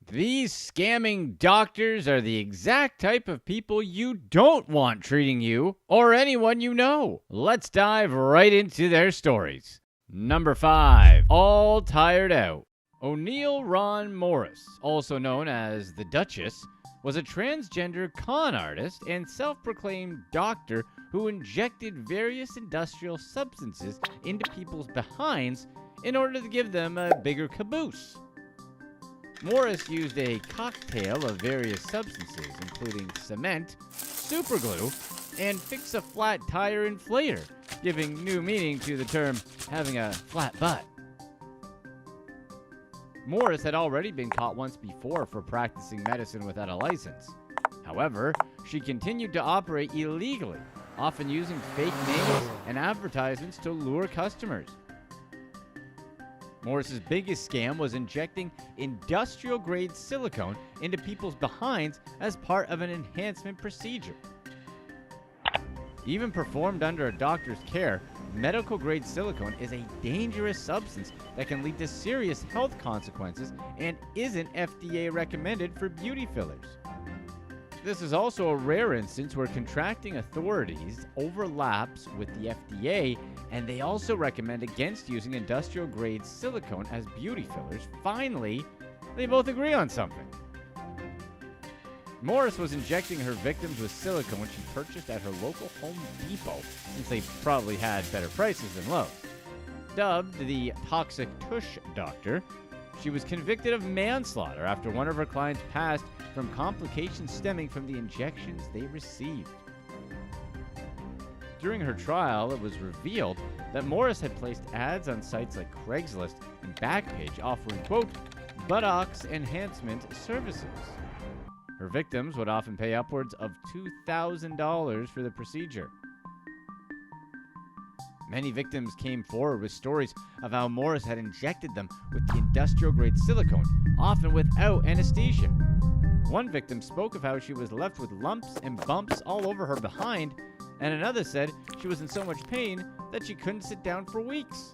These scamming doctors are the exact type of people you don't want treating you or anyone you know. Let's dive right into their stories. Number 5. All Tired Out. O'Neill Ron Morris, also known as the Duchess, was a transgender con artist and self-proclaimed doctor who injected various industrial substances into people's behinds in order to give them a bigger caboose. Morris used a cocktail of various substances, including cement, superglue, and fix-a-flat tire inflator, giving new meaning to the term having a flat butt. Morris had already been caught once before for practicing medicine without a license. However, she continued to operate illegally, often using fake names and advertisements to lure customers. Morris's biggest scam was injecting industrial-grade silicone into people's behinds as part of an enhancement procedure. Even performed under a doctor's care, medical-grade silicone is a dangerous substance that can lead to serious health consequences and isn't FDA recommended for beauty fillers. This is also a rare instance where contracting authorities overlaps with the FDA, and they also recommend against using industrial-grade silicone as beauty fillers. Finally, they both agree on something. Morris was injecting her victims with silicone she purchased at her local Home Depot, since they probably had better prices than Lowe's. Dubbed the Toxic Tush Doctor, she was convicted of manslaughter after one of her clients passed from complications stemming from the injections they received. During her trial, it was revealed that Morris had placed ads on sites like Craigslist and Backpage offering, quote, buttocks enhancement services. Her victims would often pay upwards of $2,000 for the procedure. Many victims came forward with stories of how Morris had injected them with the industrial-grade silicone, often without anesthesia. One victim spoke of how she was left with lumps and bumps all over her behind, and another said she was in so much pain that she couldn't sit down for weeks.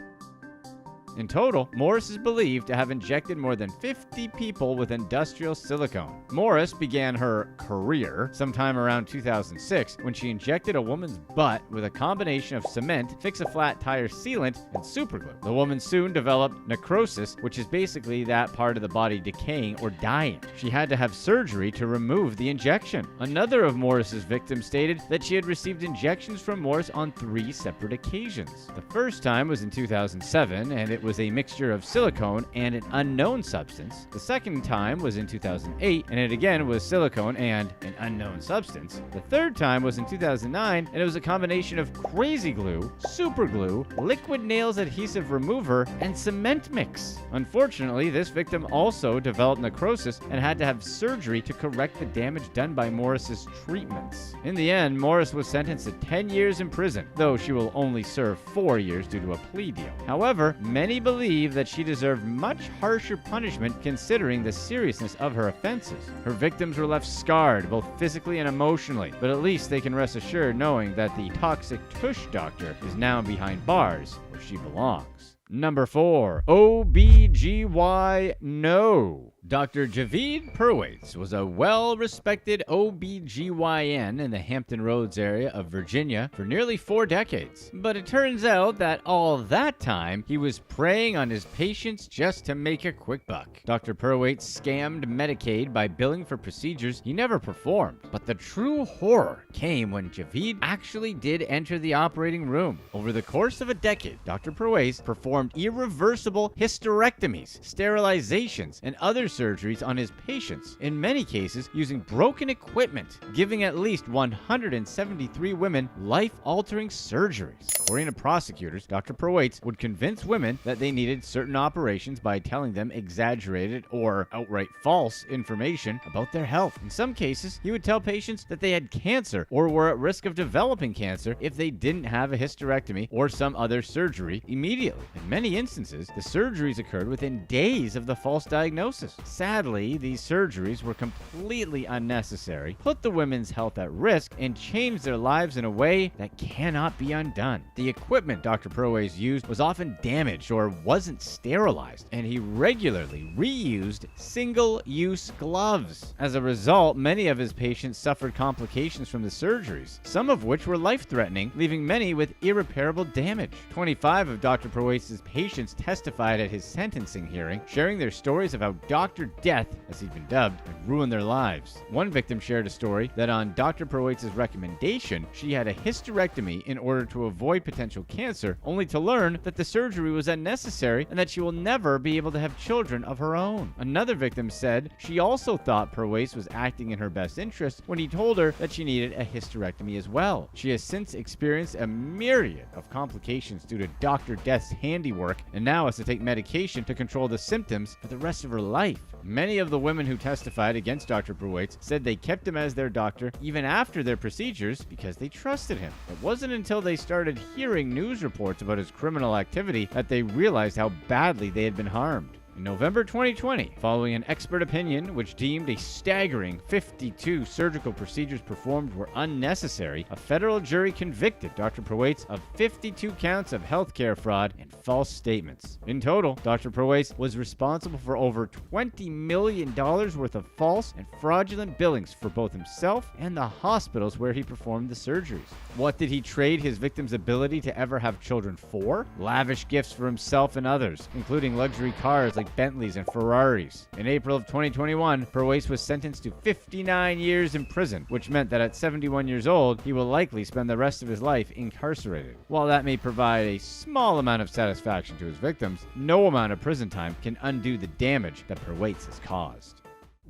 In total, Morris is believed to have injected more than 50 people with industrial silicone. Morris began her career sometime around 2006 when she injected a woman's butt with a combination of cement, fix-a-flat tire sealant, and superglue. The woman soon developed necrosis, which is basically that part of the body decaying or dying. She had to have surgery to remove the injection. Another of Morris's victims stated that she had received injections from Morris on 3 separate occasions. The first time was in 2007, and it was a mixture of silicone and an unknown substance. The second time was in 2008, and it again was silicone and an unknown substance. The third time was in 2009, and it was a combination of crazy glue, super glue, liquid nails adhesive remover, and cement mix. Unfortunately, this victim also developed necrosis and had to have surgery to correct the damage done by Morris's treatments. In the end, Morris was sentenced to 10 years in prison, though she will only serve 4 years due to a plea deal. However, many believe that she deserved much harsher punishment considering the seriousness of her offenses. Her victims were left scarred both physically and emotionally, but at least they can rest assured knowing that the Toxic Tush Doctor is now behind bars where she belongs. Number 4. OBGY No. Dr. Javid Purwaitz was a well-respected OBGYN in the Hampton Roads area of Virginia for nearly 4 decades. But it turns out that all that time, he was preying on his patients just to make a quick buck. Dr. Purwaitz scammed Medicaid by billing for procedures he never performed. But the true horror came when Javid actually did enter the operating room. Over the course of a decade, Dr. Purwaitz performed irreversible hysterectomies, sterilizations, and other surgeries on his patients, in many cases using broken equipment, giving at least 173 women life-altering surgeries. According to prosecutors, Dr. Purwaitz would convince women that they needed certain operations by telling them exaggerated or outright false information about their health. In some cases, he would tell patients that they had cancer or were at risk of developing cancer if they didn't have a hysterectomy or some other surgery immediately. In many instances, the surgeries occurred within days of the false diagnosis. Sadly, these surgeries were completely unnecessary, put the women's health at risk, and changed their lives in a way that cannot be undone. The equipment Dr. Proways used was often damaged or wasn't sterilized, and he regularly reused single-use gloves. As a result, many of his patients suffered complications from the surgeries, some of which were life-threatening, leaving many with irreparable damage. 25 of Dr. Proways' patients testified at his sentencing hearing, sharing their stories of how Dr. Death, as he'd been dubbed, had ruined their lives. One victim shared a story that on Dr. Proways' recommendation, she had a hysterectomy in order to avoid potential cancer, only to learn that the surgery was unnecessary and that she will never be able to have children of her own. Another victim said she also thought Proways was acting in her best interest when he told her that she needed a hysterectomy as well. She has since experienced a myriad of complications due to Dr. Death's handiwork and now has to take medication to control the symptoms for the rest of her life. Many of the women who testified against Dr. Proways said they kept him as their doctor even after their procedures because they trusted him. It wasn't until they started hearing news reports about his criminal activity that they realized how badly they had been harmed. In November 2020, following an expert opinion which deemed a staggering 52 surgical procedures performed were unnecessary, a federal jury convicted Dr. Proways of 52 counts of healthcare fraud and false statements. In total, Dr. Proways was responsible for over $20 million worth of false and fraudulent billings for both himself and the hospitals where he performed the surgeries. What did he trade his victims' ability to ever have children for? Lavish gifts for himself and others, including luxury cars like Bentleys and Ferraris. In April of 2021, Proways was sentenced to 59 years in prison, which meant that at 71 years old, he will likely spend the rest of his life incarcerated. While that may provide a small amount of satisfaction to his victims, no amount of prison time can undo the damage that Proways has caused.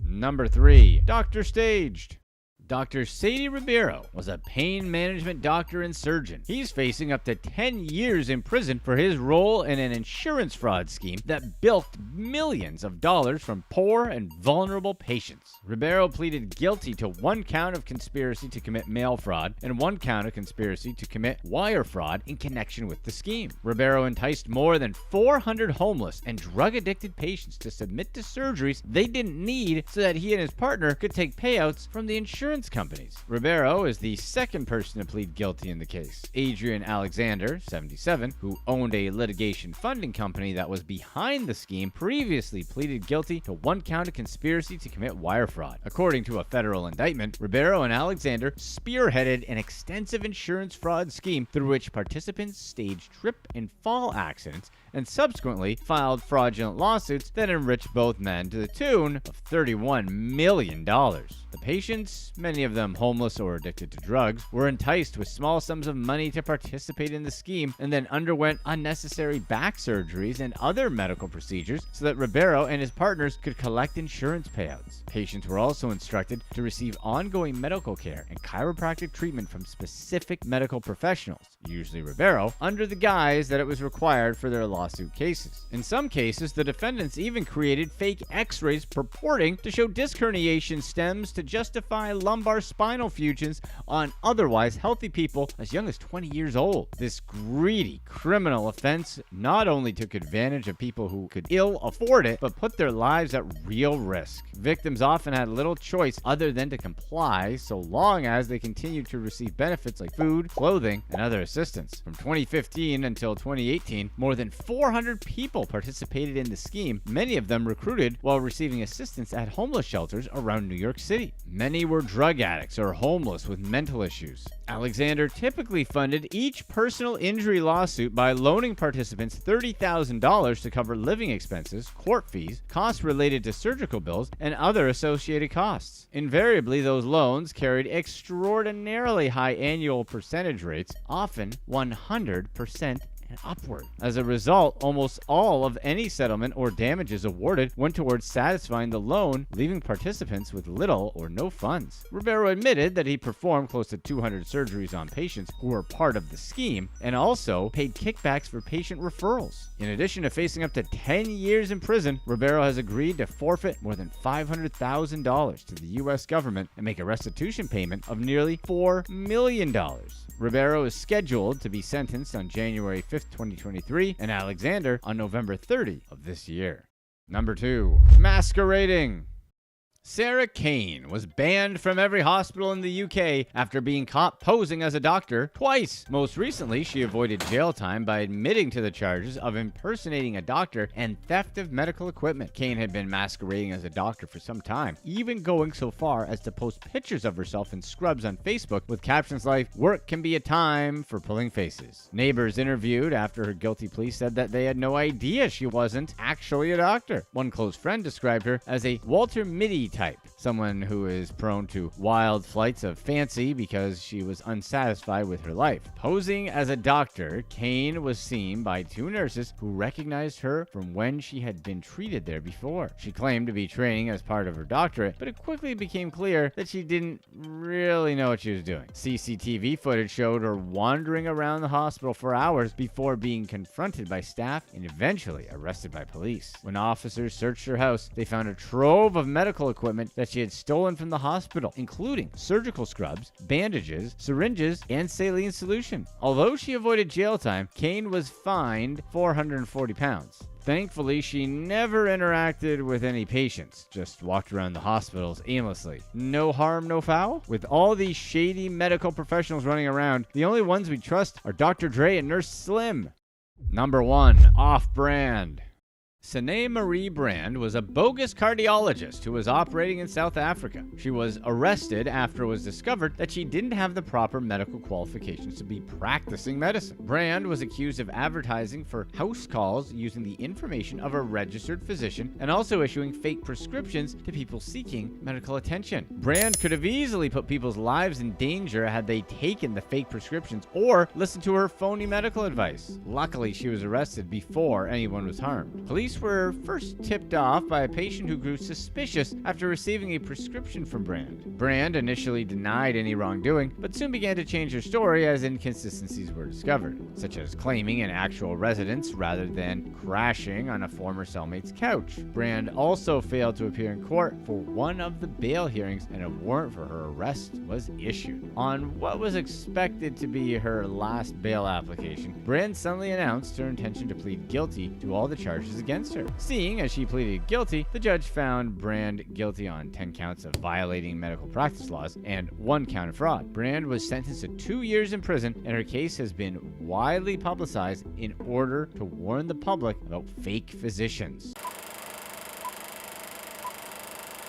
Number 3. Dr. Staged. Dr. Sadie Ribeiro was a pain management doctor and surgeon. He's facing up to 10 years in prison for his role in an insurance fraud scheme that bilked millions of dollars from poor and vulnerable patients. Ribeiro pleaded guilty to 1 count of conspiracy to commit mail fraud and 1 count of conspiracy to commit wire fraud in connection with the scheme. Ribeiro enticed more than 400 homeless and drug-addicted patients to submit to surgeries they didn't need so that he and his partner could take payouts from the insurance companies. Ribeiro is the second person to plead guilty in the case. Adrian Alexander, 77, who owned a litigation funding company that was behind the scheme, previously pleaded guilty to 1 count of conspiracy to commit wire fraud. According to a federal indictment, Ribeiro and Alexander spearheaded an extensive insurance fraud scheme through which participants staged trip and fall accidents and subsequently filed fraudulent lawsuits that enriched both men to the tune of $31 million. The patients, many of them homeless or addicted to drugs, were enticed with small sums of money to participate in the scheme and then underwent unnecessary back surgeries and other medical procedures so that Ribeiro and his partners could collect insurance payouts. Patients were also instructed to receive ongoing medical care and chiropractic treatment from specific medical professionals, usually Ribeiro, under the guise that it was required for their lawsuit cases. In some cases, the defendants even created fake x-rays purporting to show disc herniation stems to justify lumbar spinal fusions on otherwise healthy people as young as 20 years old. This greedy criminal offense not only took advantage of people who could ill afford it, but put their lives at real risk. Victims often had little choice other than to comply so long as they continued to receive benefits like food, clothing, and other assistance. From 2015 until 2018, more than 400 people participated in the scheme, many of them recruited while receiving assistance at homeless shelters around New York City. Many were drug addicts or homeless with mental issues. Alexander typically funded each personal injury lawsuit by loaning participants $30,000 to cover living expenses, court fees, costs related to surgical bills, and other associated costs. Invariably, those loans carried extraordinarily high annual percentage rates, often 100% and upward. As a result, almost all of any settlement or damages awarded went towards satisfying the loan, leaving participants with little or no funds. Ribeiro admitted that he performed close to 200 surgeries on patients who were part of the scheme and also paid kickbacks for patient referrals. In addition to facing up to 10 years in prison, Ribeiro has agreed to forfeit more than $500,000 to the U.S. government and make a restitution payment of nearly $4 million. Ribeiro is scheduled to be sentenced on January 5th, 2023, and Alexander on November 30 of this year. Number 2. Masquerading. Sarah Kane was banned from every hospital in the UK after being caught posing as a doctor twice. Most recently, she avoided jail time by admitting to the charges of impersonating a doctor and theft of medical equipment. Kane had been masquerading as a doctor for some time, even going so far as to post pictures of herself in scrubs on Facebook with captions like, "Work can be a time for pulling faces." Neighbors interviewed after her guilty plea said that they had no idea she wasn't actually a doctor. One close friend described her as a Walter Mitty type, someone who is prone to wild flights of fancy because she was unsatisfied with her life. Posing as a doctor, Kane was seen by 2 nurses who recognized her from when she had been treated there before. She claimed to be training as part of her doctorate, but it quickly became clear that she didn't really know what she was doing. CCTV footage showed her wandering around the hospital for hours before being confronted by staff and eventually arrested by police. When officers searched her house, they found a trove of medical equipment that she had stolen from the hospital, including surgical scrubs, bandages, syringes, and saline solution. Although she avoided jail time, Kane was fined £440. Thankfully, she never interacted with any patients, just walked around the hospitals aimlessly. No harm, no foul? With all these shady medical professionals running around, the only ones we trust are Dr. Dre and Nurse Slim. Number 1. Off-brand. Sine Marie Brand was a bogus cardiologist who was operating in South Africa. She was arrested after it was discovered that she didn't have the proper medical qualifications to be practicing medicine. Brand was accused of advertising for house calls using the information of a registered physician and also issuing fake prescriptions to people seeking medical attention. Brand could have easily put people's lives in danger had they taken the fake prescriptions or listened to her phony medical advice. Luckily, she was arrested before anyone was harmed. Police were first tipped off by a patient who grew suspicious after receiving a prescription from Brand. Brand initially denied any wrongdoing, but soon began to change her story as inconsistencies were discovered, such as claiming an actual residence rather than crashing on a former cellmate's couch. Brand also failed to appear in court for one of the bail hearings, and a warrant for her arrest was issued. On what was expected to be her last bail application, Brand suddenly announced her intention to plead guilty to all the charges against her. Seeing as she pleaded guilty, the judge found Brand guilty on 10 counts of violating medical practice laws and 1 count of fraud. Brand was sentenced to 2 years in prison, and her case has been widely publicized in order to warn the public about fake physicians.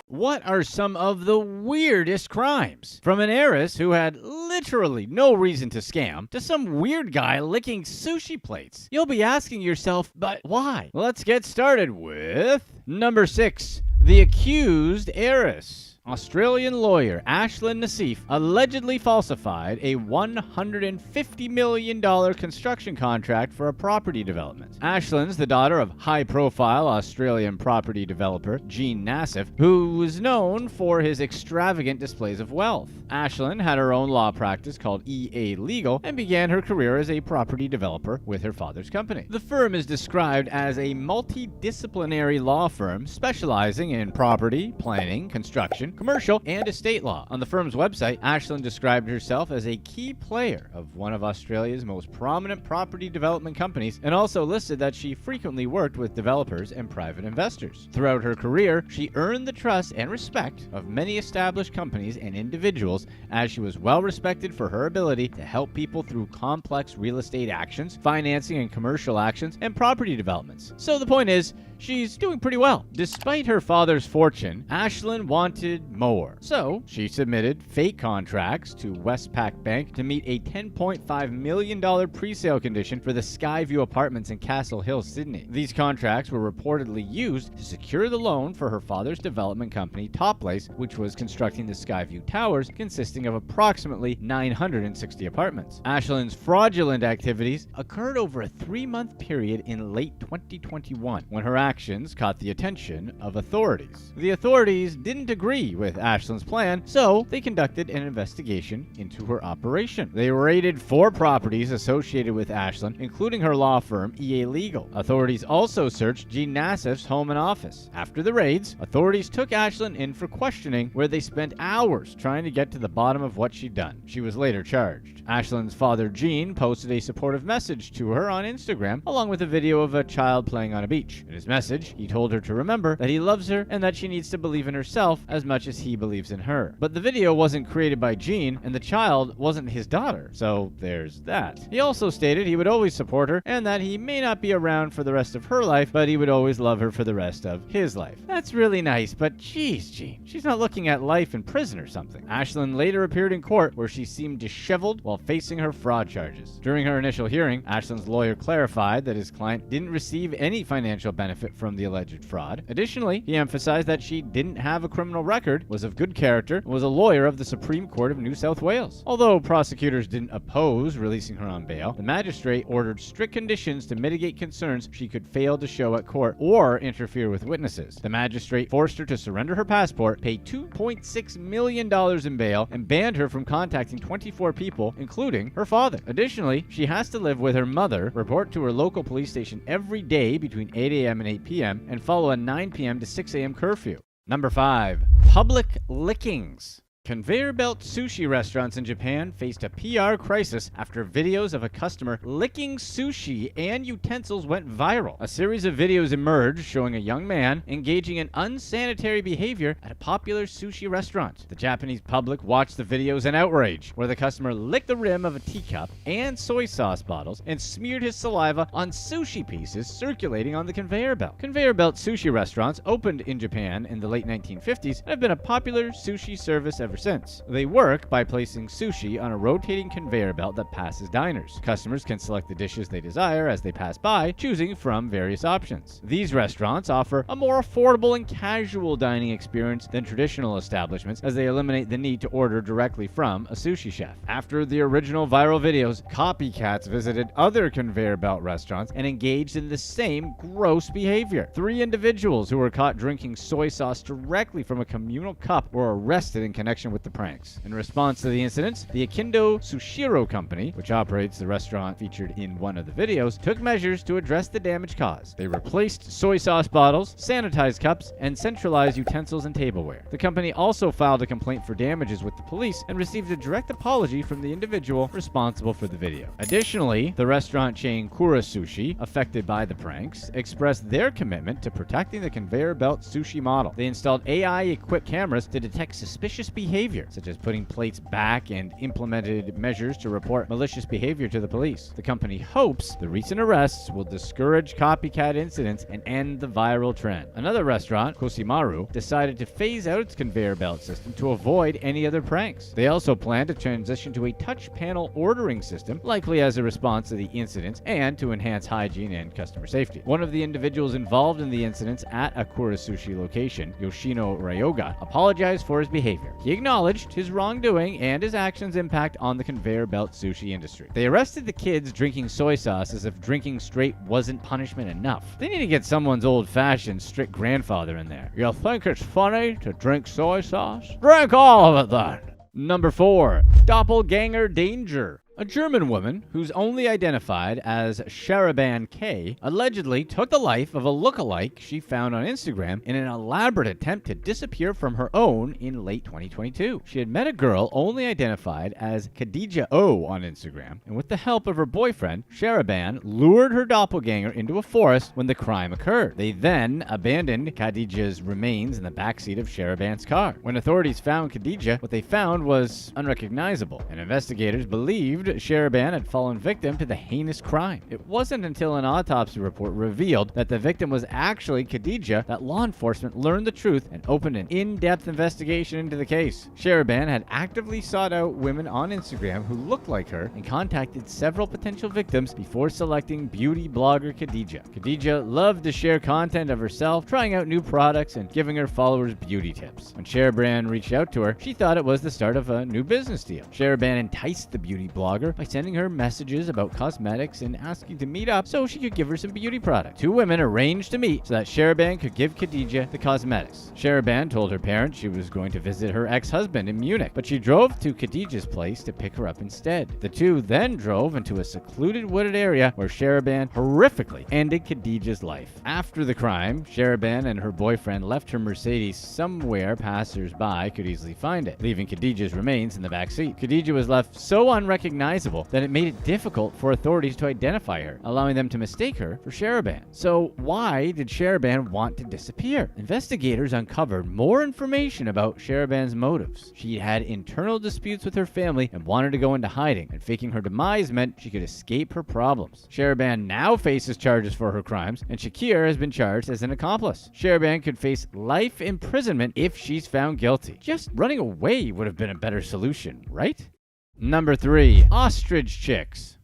What are some of the weirdest crimes? From an heiress who had literally no reason to scam to some weird guy licking sushi plates. You'll be asking yourself, but why? Let's get started with number 6, the accused heiress. Australian lawyer Ashlin NF allegedly falsified a $150 million construction contract for a property development. Ashlin's the daughter of high-profile Australian property developer Gene Nassif, who was known for his extravagant displays of wealth. Ashlin had her own law practice called EA Legal and began her career as a property developer with her father's company. The firm is described as a multidisciplinary law firm specializing in property, planning, construction, commercial, and estate law. On the firm's website, Ashlin described herself as a key player of one of Australia's most prominent property development companies and also listed that she frequently worked with developers and private investors. Throughout her career, she earned the trust and respect of many established companies and individuals as she was well respected for her ability to help people through complex real estate actions, financing and commercial actions, and property developments. So the point is, she's doing pretty well. Despite her father's fortune, Ashlin wanted more. So she submitted fake contracts to Westpac Bank to meet a $10.5 million pre-sale condition for the Skyview Apartments in Castle Hill, Sydney. These contracts were reportedly used to secure the loan for her father's development company, Toplace, which was constructing the Skyview Towers, consisting of approximately 960 apartments. Ashlin's fraudulent activities occurred over a 3-month period in late 2021, when her actions caught the attention of authorities. The authorities didn't agree with Ashlin's plan, so they conducted an investigation into her operation. They raided 4 properties associated with Ashlin, including her law firm, EA Legal. Authorities also searched Gene Nassif's home and office. After the raids, authorities took Ashlin in for questioning, where they spent hours trying to get to the bottom of what she'd done. She was later charged. Ashlin's father, Gene, posted a supportive message to her on Instagram, along with a video of a child playing on a beach. In his message, he told her to remember that he loves her and that she needs to believe in herself as much as he believes in her. But the video wasn't created by Gene, and the child wasn't his daughter, so there's that. He also stated he would always support her and that he may not be around for the rest of her life, but he would always love her for the rest of his life. That's really nice, but geez, Gene, she's not looking at life in prison or something. Ashlin later appeared in court where she seemed disheveled while facing her fraud charges. During her initial hearing, Ashlin's lawyer clarified that his client didn't receive any financial benefit from the alleged fraud. Additionally, he emphasized that she didn't have a criminal record, was of good character, and was a lawyer of the Supreme Court of New South Wales. Although prosecutors didn't oppose releasing her on bail, the magistrate ordered strict conditions to mitigate concerns she could fail to show at court or interfere with witnesses. The magistrate forced her to surrender her passport, pay $2.6 million in bail, and banned her from contacting 24 people, including her father. Additionally, she has to live with her mother, report to her local police station every day between 8 a.m. and 8 p.m., and follow a 9 p.m. to 6 a.m. curfew. Number 5. Public lickings. Conveyor belt sushi restaurants in Japan faced a PR crisis after videos of a customer licking sushi and utensils went viral. A series of videos emerged showing a young man engaging in unsanitary behavior at a popular sushi restaurant. The Japanese public watched the videos in outrage, where the customer licked the rim of a teacup and soy sauce bottles and smeared his saliva on sushi pieces circulating on the conveyor belt. Conveyor belt sushi restaurants opened in Japan in the late 1950s and have been a popular sushi service ever since. They work by placing sushi on a rotating conveyor belt that passes diners. Customers can select the dishes they desire as they pass by, choosing from various options. These restaurants offer a more affordable and casual dining experience than traditional establishments, as they eliminate the need to order directly from a sushi chef. After the original viral videos, copycats visited other conveyor belt restaurants and engaged in the same gross behavior. 3 individuals who were caught drinking soy sauce directly from a communal cup were arrested in connection with the pranks. In response to the incidents, the Akindo Sushiro Company, which operates the restaurant featured in one of the videos, took measures to address the damage caused. They replaced soy sauce bottles, sanitized cups, and centralized utensils and tableware. The company also filed a complaint for damages with the police and received a direct apology from the individual responsible for the video. Additionally, the restaurant chain Kura Sushi, affected by the pranks, expressed their commitment to protecting the conveyor belt sushi model. They installed AI-equipped cameras to detect suspicious behavior, such as putting plates back, and implemented measures to report malicious behavior to the police. The company hopes the recent arrests will discourage copycat incidents and end the viral trend. Another restaurant, Kosimaru, decided to phase out its conveyor belt system to avoid any other pranks. They also plan to transition to a touch panel ordering system, likely as a response to the incidents and to enhance hygiene and customer safety. One of the individuals involved in the incidents at a Kura Sushi location, Yoshino Ryoga, apologized for his behavior. He acknowledged his wrongdoing and his actions' impact on the conveyor belt sushi industry. They arrested the kids drinking soy sauce as if drinking straight wasn't punishment enough. They need to get someone's old-fashioned strict grandfather in there. You think it's funny to drink soy sauce? Drink all of it then! Number 4. Doppelganger Danger. A German woman, who's only identified as Sharaban K, allegedly took the life of a lookalike she found on Instagram in an elaborate attempt to disappear from her own in late 2022. She had met a girl only identified as Khadija O on Instagram, and with the help of her boyfriend, Sharaban lured her doppelganger into a forest when the crime occurred. They then abandoned Khadija's remains in the backseat of Sharaban's car. When authorities found Khadija, what they found was unrecognizable, and investigators believed Sharaban had fallen victim to the heinous crime. It wasn't until an autopsy report revealed that the victim was actually Khadija that law enforcement learned the truth and opened an in-depth investigation into the case. Sharaban had actively sought out women on Instagram who looked like her and contacted several potential victims before selecting beauty blogger Khadija. Khadija loved to share content of herself, trying out new products and giving her followers beauty tips. When Sharaban reached out to her, she thought it was the start of a new business deal. Sharaban enticed the beauty blogger by sending her messages about cosmetics and asking to meet up so she could give her some beauty product. 2 women arranged to meet so that Sharaban could give Khadija the cosmetics. Sharaban told her parents she was going to visit her ex-husband in Munich, but she drove to Khadija's place to pick her up instead. The 2 then drove into a secluded wooded area where Sharaban horrifically ended Khadija's life. After the crime, Sharaban and her boyfriend left her Mercedes somewhere passers-by could easily find it, leaving Khadija's remains in the back seat. Khadija was left so unrecognizable unrecognizable that it made it difficult for authorities to identify her, allowing them to mistake her for Sharaban. So why did Sharaban want to disappear? Investigators uncovered more information about Sharaban's motives. She had internal disputes with her family and wanted to go into hiding, and faking her demise meant she could escape her problems. Sharaban now faces charges for her crimes, and Shakir has been charged as an accomplice. Sharaban could face life imprisonment if she's found guilty. Just running away would have been a better solution, right? Number 3. Ostrich Chicks.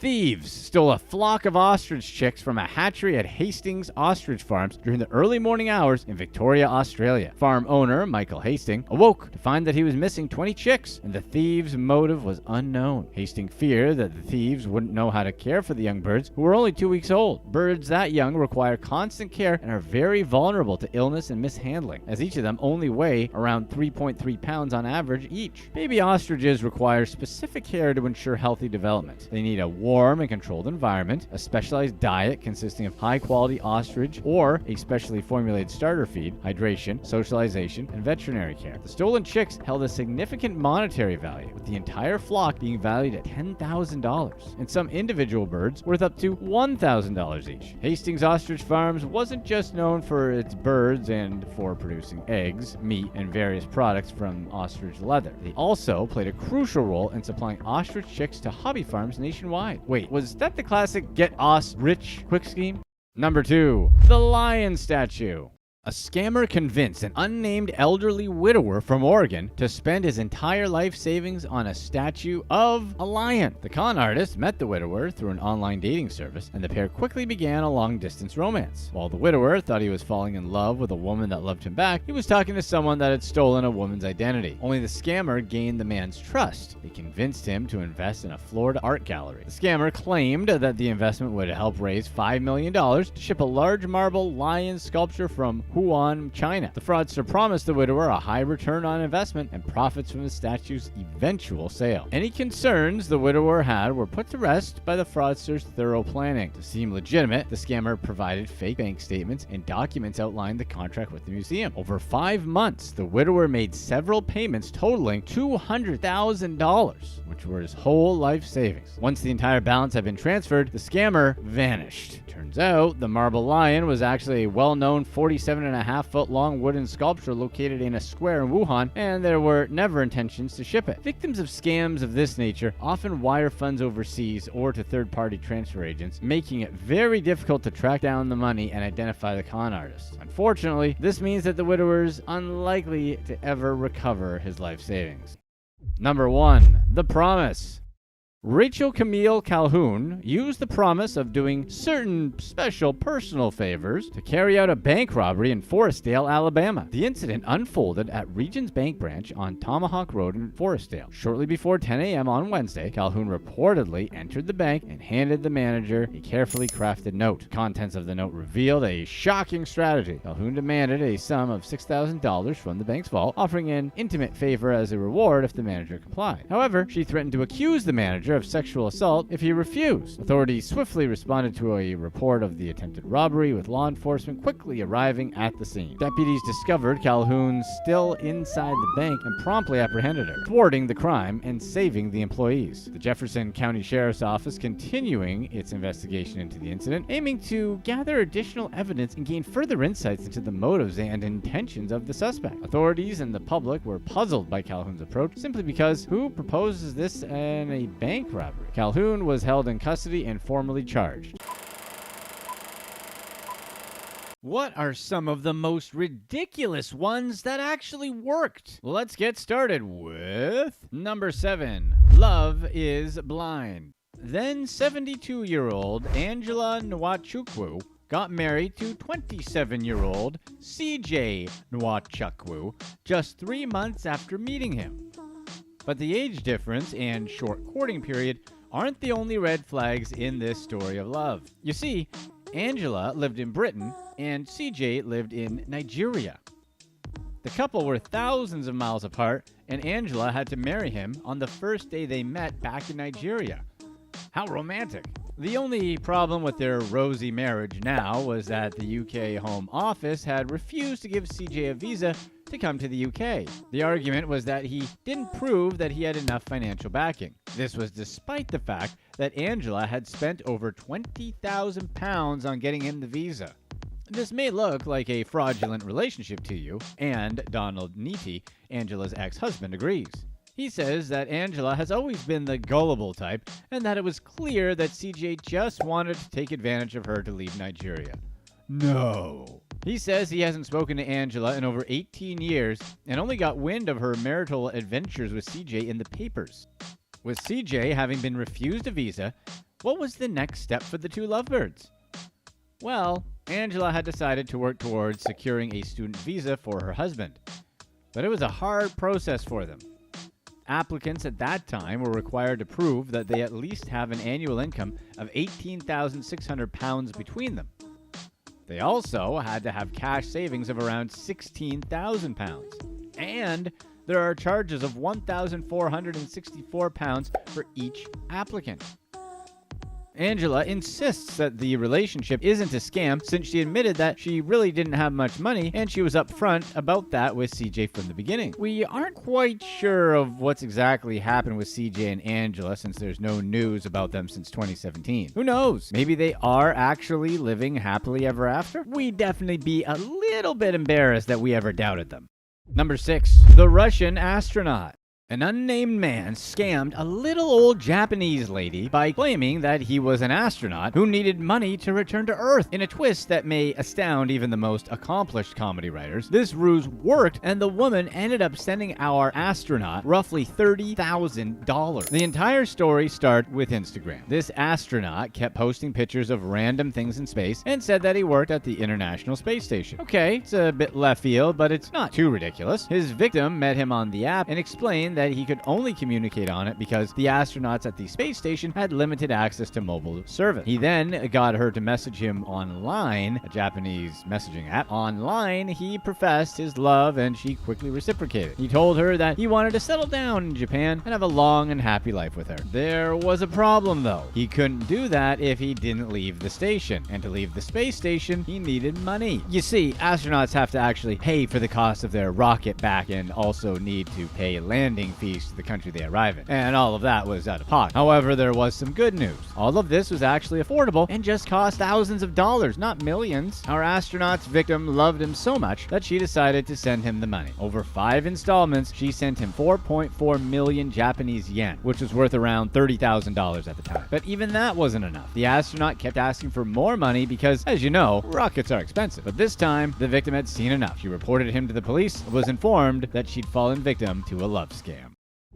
Thieves stole a flock of ostrich chicks from a hatchery at Hastings Ostrich Farms during the early morning hours in Victoria, Australia. Farm owner Michael Hastings awoke to find that he was missing 20 chicks, and the thieves' motive was unknown. Hastings feared that the thieves wouldn't know how to care for the young birds, who were only 2 weeks old. Birds that young require constant care and are very vulnerable to illness and mishandling, as each of them only weigh around 3.3 pounds on average each. Baby ostriches require specific care to ensure healthy development. They need a warm and controlled environment, a specialized diet consisting of high-quality ostrich or a specially formulated starter feed, hydration, socialization, and veterinary care. The stolen chicks held a significant monetary value, with the entire flock being valued at $10,000, and some individual birds worth up to $1,000 each. Hastings Ostrich Farms wasn't just known for its birds and for producing eggs, meat, and various products from ostrich leather. They also played a crucial role in supplying ostrich chicks to hobby farms nationwide. Wait, was that the classic get os rich quick scheme? Number 2. The lion statue. A scammer convinced an unnamed elderly widower from Oregon to spend his entire life savings on a statue of a lion. The con artist met the widower through an online dating service, and the pair quickly began a long-distance romance. While the widower thought he was falling in love with a woman that loved him back, he was talking to someone that had stolen a woman's identity. Only the scammer gained the man's trust. He convinced him to invest in a Florida art gallery. The scammer claimed that the investment would help raise $5 million to ship a large marble lion sculpture from Wuhan, China. The fraudster promised the widower a high return on investment and profits from the statue's eventual sale. Any concerns the widower had were put to rest by the fraudster's thorough planning. To seem legitimate, the scammer provided fake bank statements and documents outlining the contract with the museum. Over 5 months, the widower made several payments totaling $200,000, which were his whole life savings. Once the entire balance had been transferred, the scammer vanished. Turns out, the marble lion was actually a well-known 47.5-foot long wooden sculpture located in a square in Wuhan, and there were never intentions to ship it. Victims of scams of this nature often wire funds overseas or to third-party transfer agents, making it very difficult to track down the money and identify the con artist. Unfortunately, this means that the widower is unlikely to ever recover his life savings. Number 1. The Promise. Rachel Camille Calhoun used the promise of doing certain special personal favors to carry out a bank robbery in Forestdale, Alabama. The incident unfolded at Regions Bank Branch on Tomahawk Road in Forestdale. Shortly before 10 a.m. on Wednesday, Calhoun reportedly entered the bank and handed the manager a carefully crafted note. Contents of the note revealed a shocking strategy. Calhoun demanded a sum of $6,000 from the bank's vault, offering an intimate favor as a reward if the manager complied. However, she threatened to accuse the manager of sexual assault if he refused. Authorities swiftly responded to a report of the attempted robbery, with law enforcement quickly arriving at the scene. Deputies discovered Calhoun still inside the bank and promptly apprehended her, thwarting the crime and saving the employees. The Jefferson County Sheriff's Office continuing its investigation into the incident, aiming to gather additional evidence and gain further insights into the motives and intentions of the suspect. Authorities and the public were puzzled by Calhoun's approach, simply because who proposes this in a bank robbery? Calhoun was held in custody and formally charged. What are some of the most ridiculous ones that actually worked? Let's get started with number 7. Love is blind. Then 72-year-old Angela Nwachukwu got married to 27-year-old CJ Nwachukwu just 3 months after meeting him. But the age difference and short courting period aren't the only red flags in this story of love. You see, Angela lived in Britain and CJ lived in Nigeria. The couple were thousands of miles apart, and Angela had to marry him on the first day they met back in Nigeria. How romantic. The only problem with their rosy marriage now was that the UK Home Office had refused to give CJ a visa to come to the UK. The argument was that he didn't prove that he had enough financial backing. This was despite the fact that Angela had spent over £20,000 on getting him the visa. This may look like a fraudulent relationship to you, and Donald Neaty, Angela's ex-husband, agrees. He says that Angela has always been the gullible type, and that it was clear that CJ just wanted to take advantage of her to leave Nigeria. No. He says he hasn't spoken to Angela in over 18 years, and only got wind of her marital adventures with CJ in the papers. With CJ having been refused a visa, what was the next step for the two lovebirds? Well, Angela had decided to work towards securing a student visa for her husband. But it was a hard process for them. Applicants at that time were required to prove that they at least have an annual income of £18,600 between them. They also had to have cash savings of around £16,000. And there are charges of £1,464 for each applicant. Angela insists that the relationship isn't a scam since she admitted that she really didn't have much money and she was upfront about that with CJ from the beginning. We aren't quite sure of what's exactly happened with CJ and Angela since there's no news about them since 2017. Who knows? Maybe they are actually living happily ever after? We'd definitely be a little bit embarrassed that we ever doubted them. Number 6. The Russian Astronaut. An unnamed man scammed a little old Japanese lady by claiming that he was an astronaut who needed money to return to Earth. In a twist that may astound even the most accomplished comedy writers, this ruse worked and the woman ended up sending our astronaut roughly $30,000. The entire story started with Instagram. This astronaut kept posting pictures of random things in space and said that he worked at the International Space Station. Okay, it's a bit left field, but it's not too ridiculous. His victim met him on the app and explained that he could only communicate on it because the astronauts at the space station had limited access to mobile service. He then got her to message him online, a Japanese messaging app. Online, he professed his love and she quickly reciprocated. He told her that he wanted to settle down in Japan and have a long and happy life with her. There was a problem though. He couldn't do that if he didn't leave the station, and to leave the space station, he needed money. You see, astronauts have to actually pay for the cost of their rocket back and also need to pay landing fees to the country they arrive in, and all of that was out of pocket. However, there was some good news. All of this was actually affordable and just cost thousands of dollars, not millions. Our astronaut's victim loved him so much that she decided to send him the money. Over 5 installments, she sent him 4.4 million Japanese yen, which was worth around $30,000 at the time. But even that wasn't enough. The astronaut kept asking for more money because, as you know, rockets are expensive. But this time, the victim had seen enough. She reported him to the police and was informed that she'd fallen victim to a love scam.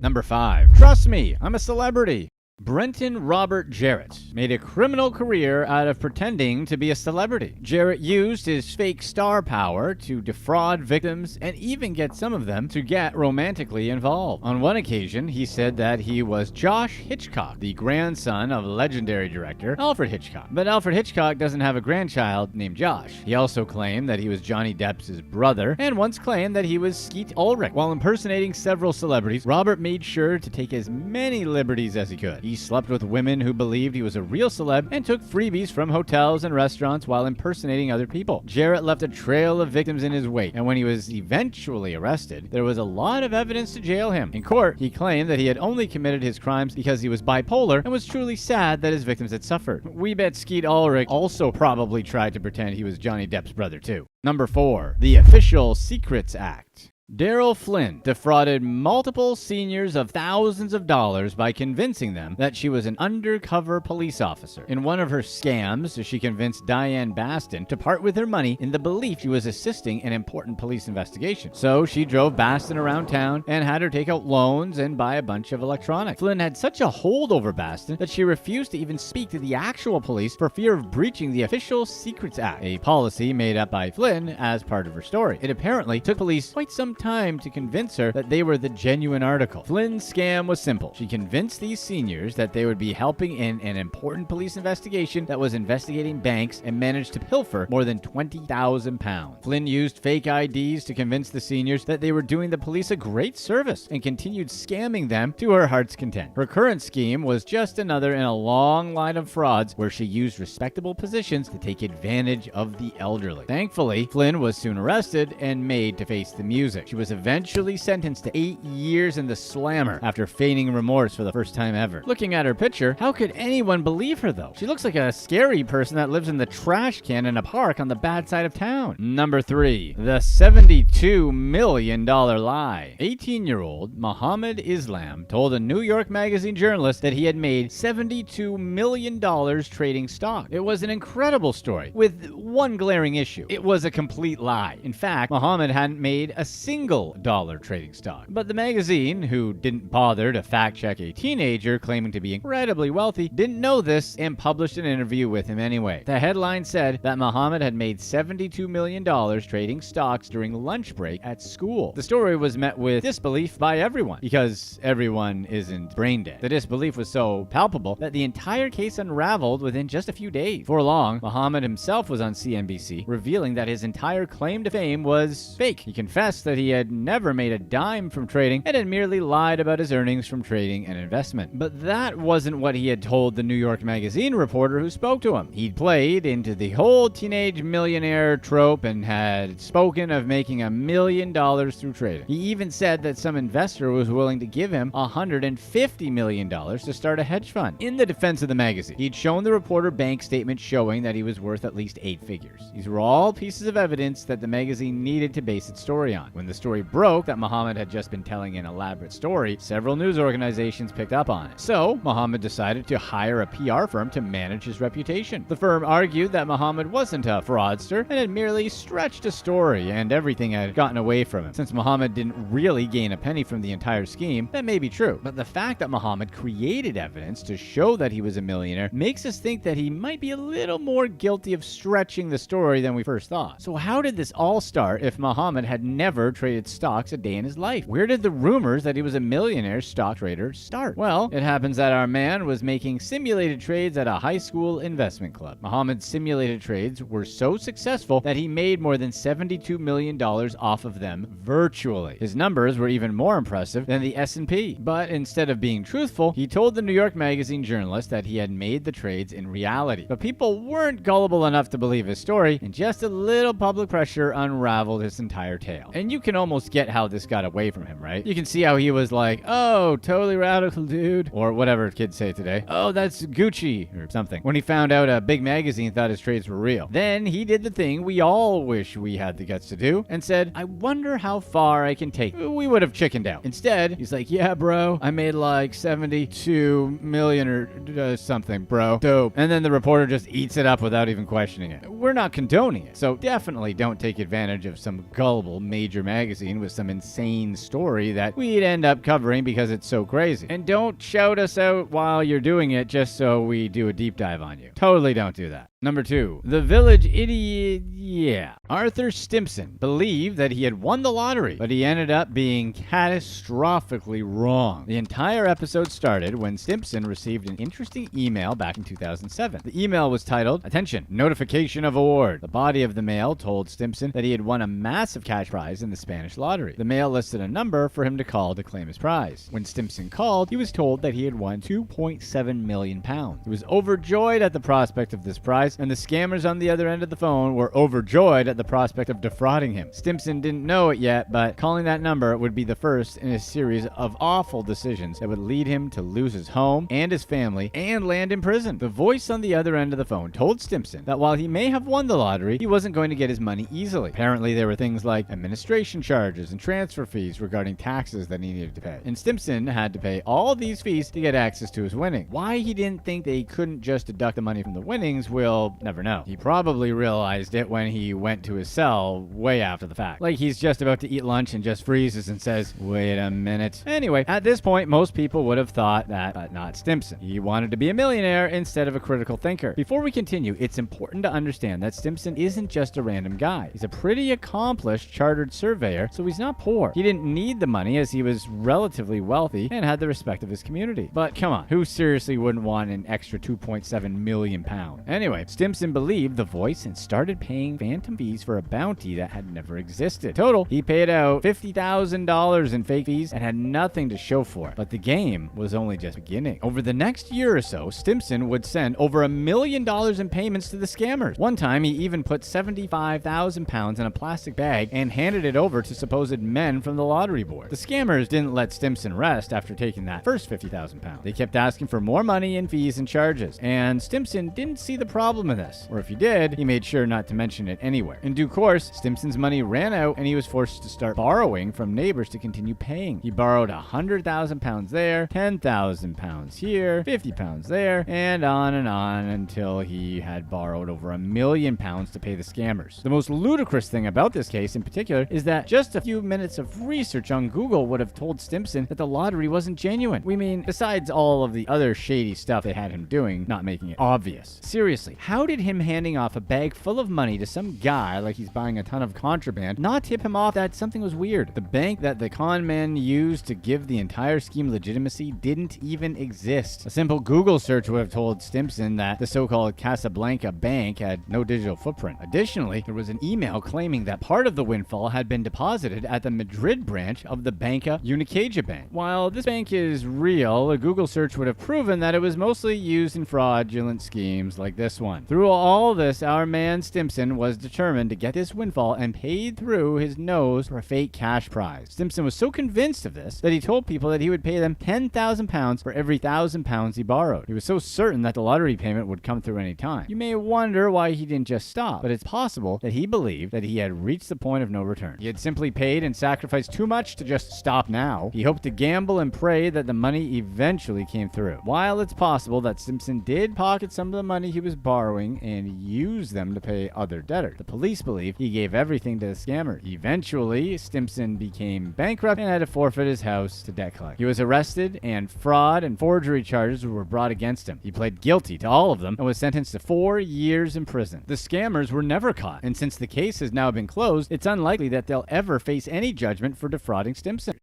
Number 5. Trust me, I'm a celebrity. Brenton Robert Jarrett made a criminal career out of pretending to be a celebrity. Jarrett used his fake star power to defraud victims and even get some of them to get romantically involved. On one occasion, he said that he was Josh Hitchcock, the grandson of legendary director Alfred Hitchcock. But Alfred Hitchcock doesn't have a grandchild named Josh. He also claimed that he was Johnny Depp's brother and once claimed that he was Skeet Ulrich. While impersonating several celebrities, Robert made sure to take as many liberties as he could. He slept with women who believed he was a real celeb and took freebies from hotels and restaurants while impersonating other people. Jarrett left a trail of victims in his wake, and when he was eventually arrested, there was a lot of evidence to jail him. In court, he claimed that he had only committed his crimes because he was bipolar and was truly sad that his victims had suffered. We bet Skeet Ulrich also probably tried to pretend he was Johnny Depp's brother too. Number 4. The Official Secrets Act. Daryl Flynn defrauded multiple seniors of thousands of dollars by convincing them that she was an undercover police officer. In one of her scams, she convinced Diane Baston to part with her money in the belief she was assisting an important police investigation. So she drove Baston around town and had her take out loans and buy a bunch of electronics. Flynn had such a hold over Baston that she refused to even speak to the actual police for fear of breaching the Official Secrets Act, a policy made up by Flynn as part of her story. It apparently took police quite some time to convince her that they were the genuine article. Flynn's scam was simple. She convinced these seniors that they would be helping in an important police investigation that was investigating banks and managed to pilfer more than £20,000. Flynn used fake IDs to convince the seniors that they were doing the police a great service and continued scamming them to her heart's content. Her current scheme was just another in a long line of frauds where she used respectable positions to take advantage of the elderly. Thankfully, Flynn was soon arrested and made to face the music. tragic. She was eventually sentenced to 8 years in the slammer after feigning remorse for the first time ever. Looking at her picture, how could anyone believe her though? She looks like a scary person that lives in the trash can in a park on the bad side of town. Number 3. The $72 million lie. 18-year-old Muhammad Islam told a New York Magazine journalist that he had made $72 million trading stock. It was an incredible story, with one glaring issue. It was a complete lie. In fact, Muhammad hadn't made a single dollar trading stock. But the magazine, who didn't bother to fact-check a teenager claiming to be incredibly wealthy, didn't know this and published an interview with him anyway. The headline said that Muhammad had made $72 million trading stocks during lunch break at school. The story was met with disbelief by everyone, because everyone isn't brain dead. The disbelief was so palpable that the entire case unraveled within just a few days. Before long, Muhammad himself was on CNBC, revealing that his entire claim to fame was fake. He confessed that he had never made a dime from trading and had merely lied about his earnings from trading and investment. But that wasn't what he had told the New York Magazine reporter who spoke to him. He'd played into the whole teenage millionaire trope and had spoken of making $1 million through trading. He even said that some investor was willing to give him $150 million to start a hedge fund. In the defense of the magazine, he'd shown the reporter bank statements showing that he was worth at least 8 figures. These were all pieces of evidence that the magazine needed to base its story on. When the story broke that Muhammad had just been telling an elaborate story, several news organizations picked up on it. So, Muhammad decided to hire a PR firm to manage his reputation. The firm argued that Muhammad wasn't a fraudster and had merely stretched a story and everything had gotten away from him. Since Muhammad didn't really gain a penny from the entire scheme, that may be true. But the fact that Muhammad created evidence to show that he was a millionaire makes us think that he might be a little more guilty of stretching the story than we first thought. So how did this all start if Muhammad had never traded stocks a day in his life? Where did the rumors that he was a millionaire stock trader start? Well, it happens that our man was making simulated trades at a high school investment club. Muhammad's simulated trades were so successful that he made more than $72 million off of them virtually. His numbers were even more impressive than the S&P. But instead of being truthful, he told the New York Magazine journalist that he had made the trades in reality. But people weren't gullible enough to believe his story, and just a little public pressure unraveled his entire tale. And you can almost get how this got away from him, right? You can see how he was like, oh, totally radical, dude. Or whatever kids say today. Oh, that's Gucci, or something. When he found out a big magazine thought his trades were real. Then he did the thing we all wish we had the guts to do, and said, I wonder how far I can take it. We would have chickened out. Instead, he's like, yeah, bro, I made like 72 million or something, bro. Dope. And then the reporter just eats it up without even questioning it. We're not condoning it, so definitely don't take advantage of some gullible major magazine with some insane story that we'd end up covering because it's so crazy. And don't shout us out while you're doing it just so we do a deep dive on you. Totally don't do that. Number 2, the village idiot. Yeah. Arthur Stimpson believed that he had won the lottery, but he ended up being catastrophically wrong. The entire episode started when Stimpson received an interesting email back in 2007. The email was titled, Attention, Notification of Award. The body of the mail told Stimpson that he had won a massive cash prize in the Spanish lottery. The mail listed a number for him to call to claim his prize. When Stimpson called, he was told that he had won £2.7 million. He was overjoyed at the prospect of this prize, and the scammers on the other end of the phone were overjoyed at the prospect of defrauding him. Stimpson didn't know it yet, but calling that number would be the first in a series of awful decisions that would lead him to lose his home and his family and land in prison. The voice on the other end of the phone told Stimpson that while he may have won the lottery, he wasn't going to get his money easily. Apparently, there were things like administration charges and transfer fees regarding taxes that he needed to pay. And Stimpson had to pay all these fees to get access to his winnings. Why he didn't think they couldn't just deduct the money from the winnings, we'll never know. He probably realized it when he went to his cell way after the fact. Like he's just about to eat lunch and just freezes and says, wait a minute. Anyway, at this point, most people would have thought that, but not Stimpson. He wanted to be a millionaire instead of a critical thinker. Before we continue, it's important to understand that Stimpson isn't just a random guy. He's a pretty accomplished chartered surveyor, so he's not poor. He didn't need the money as he was relatively wealthy and had the respect of his community. But come on, who seriously wouldn't want an extra £2.7 million? Anyway, 2005, Stimson believed the voice and started paying phantom fees for a bounty that had never existed. Total, he paid out $50,000 in fake fees and had nothing to show for it. But the game was only just beginning. Over the next year or so, Stimson would send over $1 million in payments to the scammers. One time, he even put 75,000 pounds in a plastic bag and handed it over to supposed men from the lottery board. The scammers didn't let Stimson rest after taking that first 50,000 pounds. They kept asking for more money in fees and charges, and Stimson didn't see the problem in this, or if he did, he made sure not to mention it anywhere. In due course, Stimson's money ran out and he was forced to start borrowing from neighbors to continue paying. He borrowed 100,000 pounds there, 10,000 pounds here, 50 pounds there, and on until he had borrowed over $1 million to pay the scammers. The most ludicrous thing about this case in particular is that just a few minutes of research on Google would have told Stimson that the lottery wasn't genuine. We mean, besides all of the other shady stuff they had him doing, not making it obvious. Seriously, how did him handing off a bag full of money to some guy like he's buying a ton of contraband not tip him off that something was weird? The bank that the con men used to give the entire scheme legitimacy didn't even exist. A simple Google search would have told Stimson that the so-called Casablanca bank had no digital footprint. Additionally, there was an email claiming that part of the windfall had been deposited at the Madrid branch of the Banca Unicaja Bank. While this bank is real, a Google search would have proven that it was mostly used in fraudulent schemes like this one. Through all this, our man Stimson was determined to get this windfall and paid through his nose for a fake cash prize. Stimson was so convinced of this that he told people that he would pay them 10,000 pounds for every 1,000 pounds he borrowed. He was so certain that the lottery payment would come through any time. You may wonder why he didn't just stop, but it's possible that he believed that he had reached the point of no return. He had simply paid and sacrificed too much to just stop now. He hoped to gamble and pray that the money eventually came through. While it's possible that Stimson did pocket some of the money he was borrowing and use them to pay other debtors, the police believe he gave everything to the scammer. Eventually, Stimson became bankrupt and had to forfeit his house to debt collector. He was arrested and fraud and forgery charges were brought against him. He pled guilty to all of them and was sentenced to 4 years in prison. The scammers were never caught, and since the case has now been closed, it's unlikely that they'll ever face any judgment for defrauding Stimson.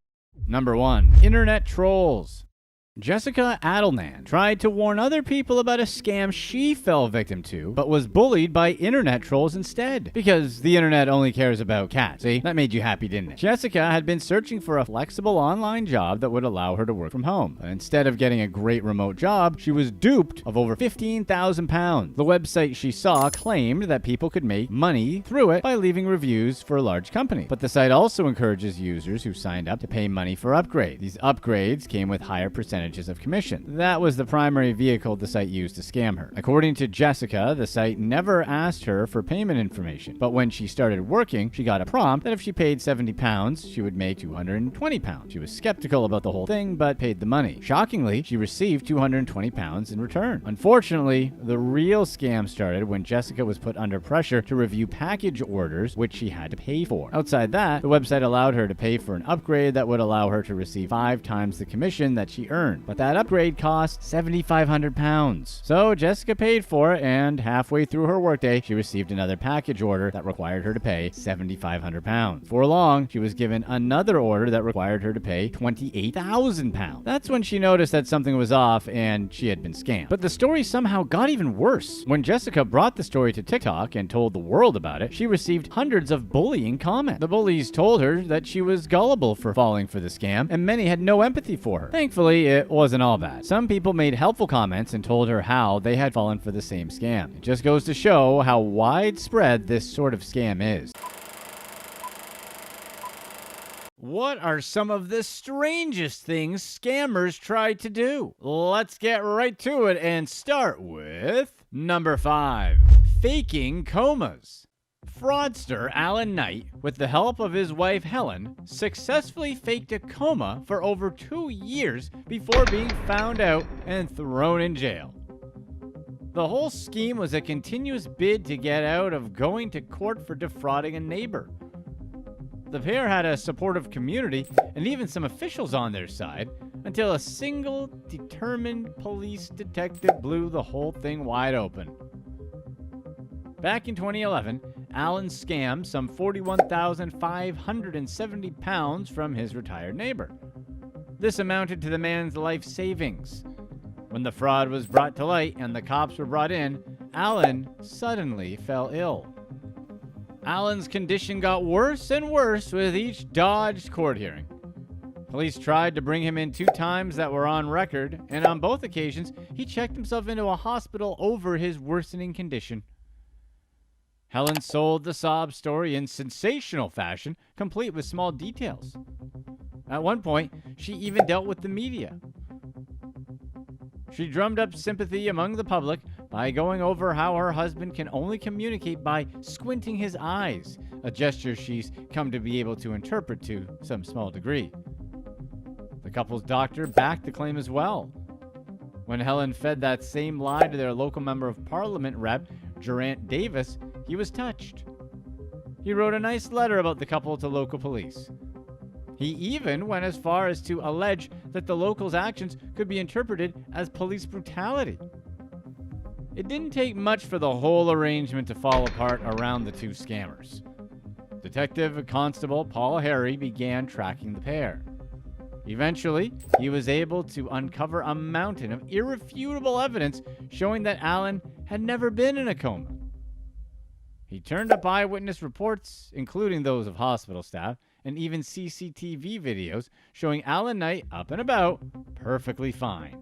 Number 1. Internet trolls. Jessica Adelman tried to warn other people about a scam she fell victim to, but was bullied by internet trolls instead. Because the internet only cares about cats. See? That made you happy, didn't it? Jessica had been searching for a flexible online job that would allow her to work from home. But instead of getting a great remote job, she was duped of over 15,000 pounds. The website she saw claimed that people could make money through it by leaving reviews for a large company. But the site also encourages users who signed up to pay money for upgrades. These upgrades came with higher percentages of commission. That was the primary vehicle the site used to scam her. According to Jessica, the site never asked her for payment information, but when she started working, she got a prompt that if she paid 70 pounds, she would make 220 pounds. She was skeptical about the whole thing, but paid the money. Shockingly, she received 220 pounds in return. Unfortunately, the real scam started when Jessica was put under pressure to review package orders, which she had to pay for. Outside that, the website allowed her to pay for an upgrade that would allow her to receive 5 times the commission that she earned. But that upgrade cost 7,500 pounds. So Jessica paid for it, and halfway through her workday, she received another package order that required her to pay 7,500 pounds. Before long, she was given another order that required her to pay 28,000 pounds. That's when she noticed that something was off and she had been scammed. But the story somehow got even worse. When Jessica brought the story to TikTok and told the world about it, she received hundreds of bullying comments. The bullies told her that she was gullible for falling for the scam, and many had no empathy for her. Thankfully, it wasn't all bad. Some people made helpful comments and told her how they had fallen for the same scam. It just goes to show how widespread this sort of scam is. What are some of the strangest things scammers tried to do? Let's get right to it and start with number 5. Faking comas. Fraudster Alan Knight, with the help of his wife Helen, successfully faked a coma for over 2 years before being found out and thrown in jail. The whole scheme was a continuous bid to get out of going to court for defrauding a neighbor. The pair had a supportive community and even some officials on their side until a single determined police detective blew the whole thing wide open. Back in 2011, Alan scammed some 41,570 pounds from his retired neighbor. This amounted to the man's life savings. When the fraud was brought to light and the cops were brought in, Alan suddenly fell ill. Alan's condition got worse and worse with each dodged court hearing. Police tried to bring him in 2 times that were on record, and on both occasions, he checked himself into a hospital over his worsening condition. Helen sold the sob story in sensational fashion, complete with small details. At one point, she even dealt with the media. She drummed up sympathy among the public by going over how her husband can only communicate by squinting his eyes, a gesture she's come to be able to interpret to some small degree. The couple's doctor backed the claim as well. When Helen fed that same lie to their local member of parliament rep, Geraint Davis, he was touched. He wrote a nice letter about the couple to local police. He even went as far as to allege that the locals' actions could be interpreted as police brutality. It didn't take much for the whole arrangement to fall apart around the 2 scammers. Detective Constable Paul Harry began tracking the pair. Eventually, he was able to uncover a mountain of irrefutable evidence showing that Alan had never been in a coma. He turned up eyewitness reports, including those of hospital staff, and even CCTV videos showing Alan Knight up and about, perfectly fine.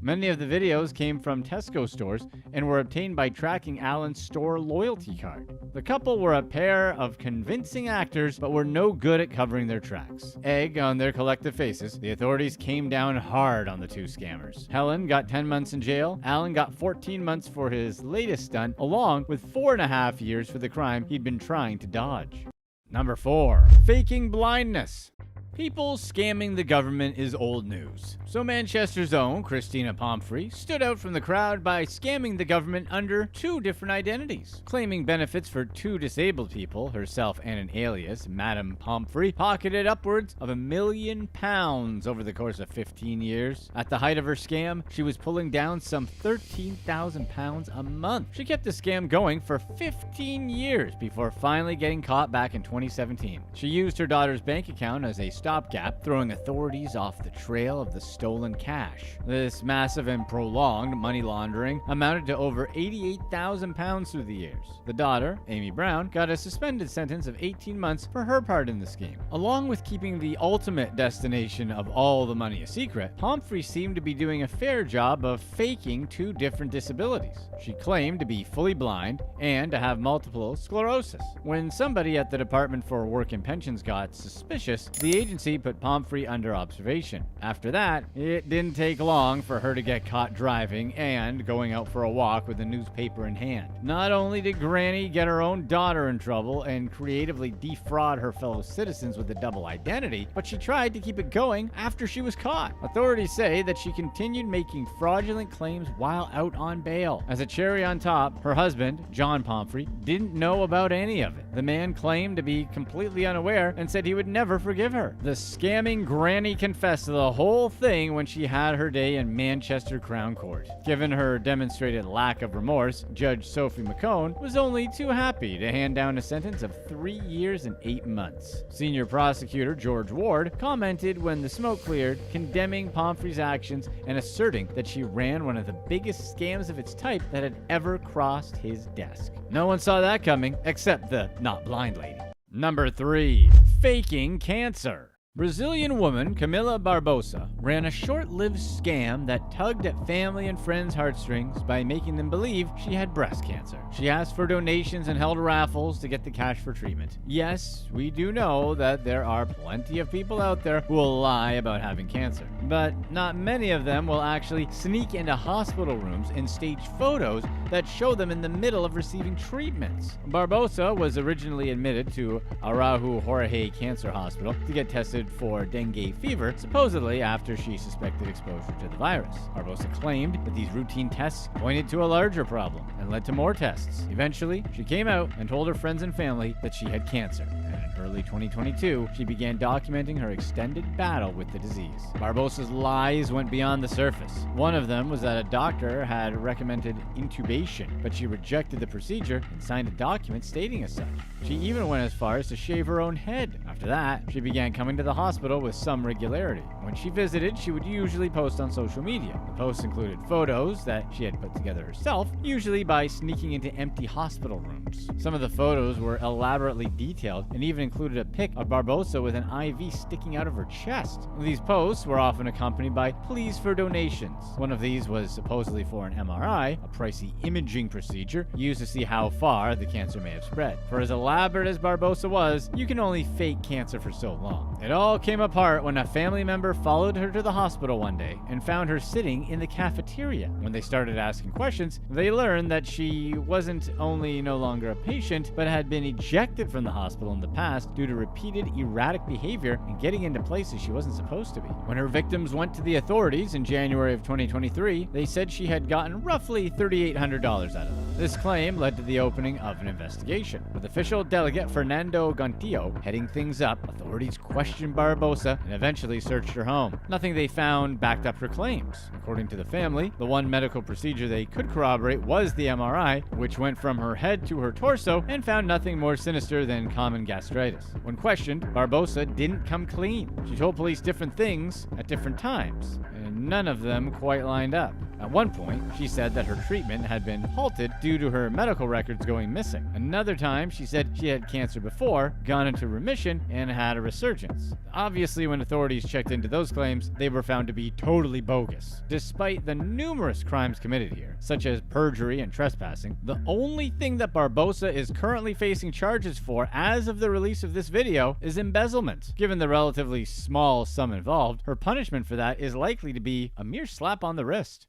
Many of the videos came from Tesco stores and were obtained by tracking Alan's store loyalty card. The couple were a pair of convincing actors, but were no good at covering their tracks. Egg on their collective faces, the authorities came down hard on the 2 scammers. Helen got 10 months in jail. Alan got 14 months for his latest stunt, along with 4.5 years for the crime he'd been trying to dodge. Number 4. Faking blindness. People scamming the government is old news. So Manchester's own Christina Pomfrey stood out from the crowd by scamming the government under 2 different identities. Claiming benefits for 2 disabled people, herself and an alias, Madame Pomfrey, pocketed upwards of £1 million over the course of 15 years. At the height of her scam, she was pulling down some £13,000 a month. She kept the scam going for 15 years before finally getting caught back in 2017. She used her daughter's bank account as a stopgap, throwing authorities off the trail of the stolen cash. This massive and prolonged money laundering amounted to over £88,000 through the years. The daughter, Amy Brown, got a suspended sentence of 18 months for her part in the scheme. Along with keeping the ultimate destination of all the money a secret, Pomfrey seemed to be doing a fair job of faking 2 different disabilities. She claimed to be fully blind and to have multiple sclerosis. When somebody at the Department for Work and Pensions got suspicious, the agency put Pomfrey under observation. After that, it didn't take long for her to get caught driving and going out for a walk with a newspaper in hand. Not only did Granny get her own daughter in trouble and creatively defraud her fellow citizens with a double identity, but she tried to keep it going after she was caught. Authorities say that she continued making fraudulent claims while out on bail. As a cherry on top, her husband, John Pomfrey, didn't know about any of it. The man claimed to be completely unaware and said he would never forgive her. The scamming granny confessed to the whole thing when she had her day in Manchester Crown Court. Given her demonstrated lack of remorse, Judge Sophie McCone was only too happy to hand down a sentence of 3 years and 8 months. Senior prosecutor George Ward commented when the smoke cleared, condemning Pomfrey's actions and asserting that she ran one of the biggest scams of its type that had ever crossed his desk. No one saw that coming, except the not blind lady. Number 3. Faking cancer. Brazilian woman Camila Barbosa ran a short-lived scam that tugged at family and friends' heartstrings by making them believe she had breast cancer. She asked for donations and held raffles to get the cash for treatment. Yes, we do know that there are plenty of people out there who will lie about having cancer, but not many of them will actually sneak into hospital rooms and stage photos that show them in the middle of receiving treatments. Barbosa was originally admitted to Araujo Jorge Cancer Hospital to get tested for dengue fever, supposedly after she suspected exposure to the virus. Barbosa claimed that these routine tests pointed to a larger problem and led to more tests. Eventually, she came out and told her friends and family that she had cancer, and her early 2022, she began documenting her extended battle with the disease. Barbosa's lies went beyond the surface. One of them was that a doctor had recommended intubation, but she rejected the procedure and signed a document stating as such. She even went as far as to shave her own head. After that, she began coming to the hospital with some regularity. When she visited, she would usually post on social media. The posts included photos that she had put together herself, usually by sneaking into empty hospital rooms. Some of the photos were elaborately detailed and even included a pic of Barbosa with an IV sticking out of her chest. These posts were often accompanied by pleas for donations. One of these was supposedly for an MRI, a pricey imaging procedure used to see how far the cancer may have spread. For as elaborate as Barbosa was, you can only fake cancer for so long. It all came apart when a family member followed her to the hospital one day and found her sitting in the cafeteria. When they started asking questions, they learned that she wasn't only no longer a patient, but had been ejected from the hospital in the past due to repeated erratic behavior and getting into places she wasn't supposed to be. When her victims went to the authorities in January of 2023, they said she had gotten roughly $3,800 out of them. This claim led to the opening of an investigation. With official delegate Fernando Gontillo heading things up, authorities questioned Barbosa and eventually searched her home. Nothing they found backed up her claims. According to the family, the one medical procedure they could corroborate was the MRI, which went from her head to her torso and found nothing more sinister than common gastritis. When questioned, Barbosa didn't come clean. She told police different things at different times, and none of them quite lined up. At one point, she said that her treatment had been halted due to her medical records going missing. Another time, she said she had cancer before, gone into remission, and had a resurgence. Obviously, when authorities checked into those claims, they were found to be totally bogus. Despite the numerous crimes committed here, such as perjury and trespassing, the only thing that Barbosa is currently facing charges for as of the release of this video is embezzlement. Given the relatively small sum involved, her punishment for that is likely to be a mere slap on the wrist.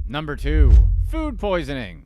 Number 2. Food poisoning.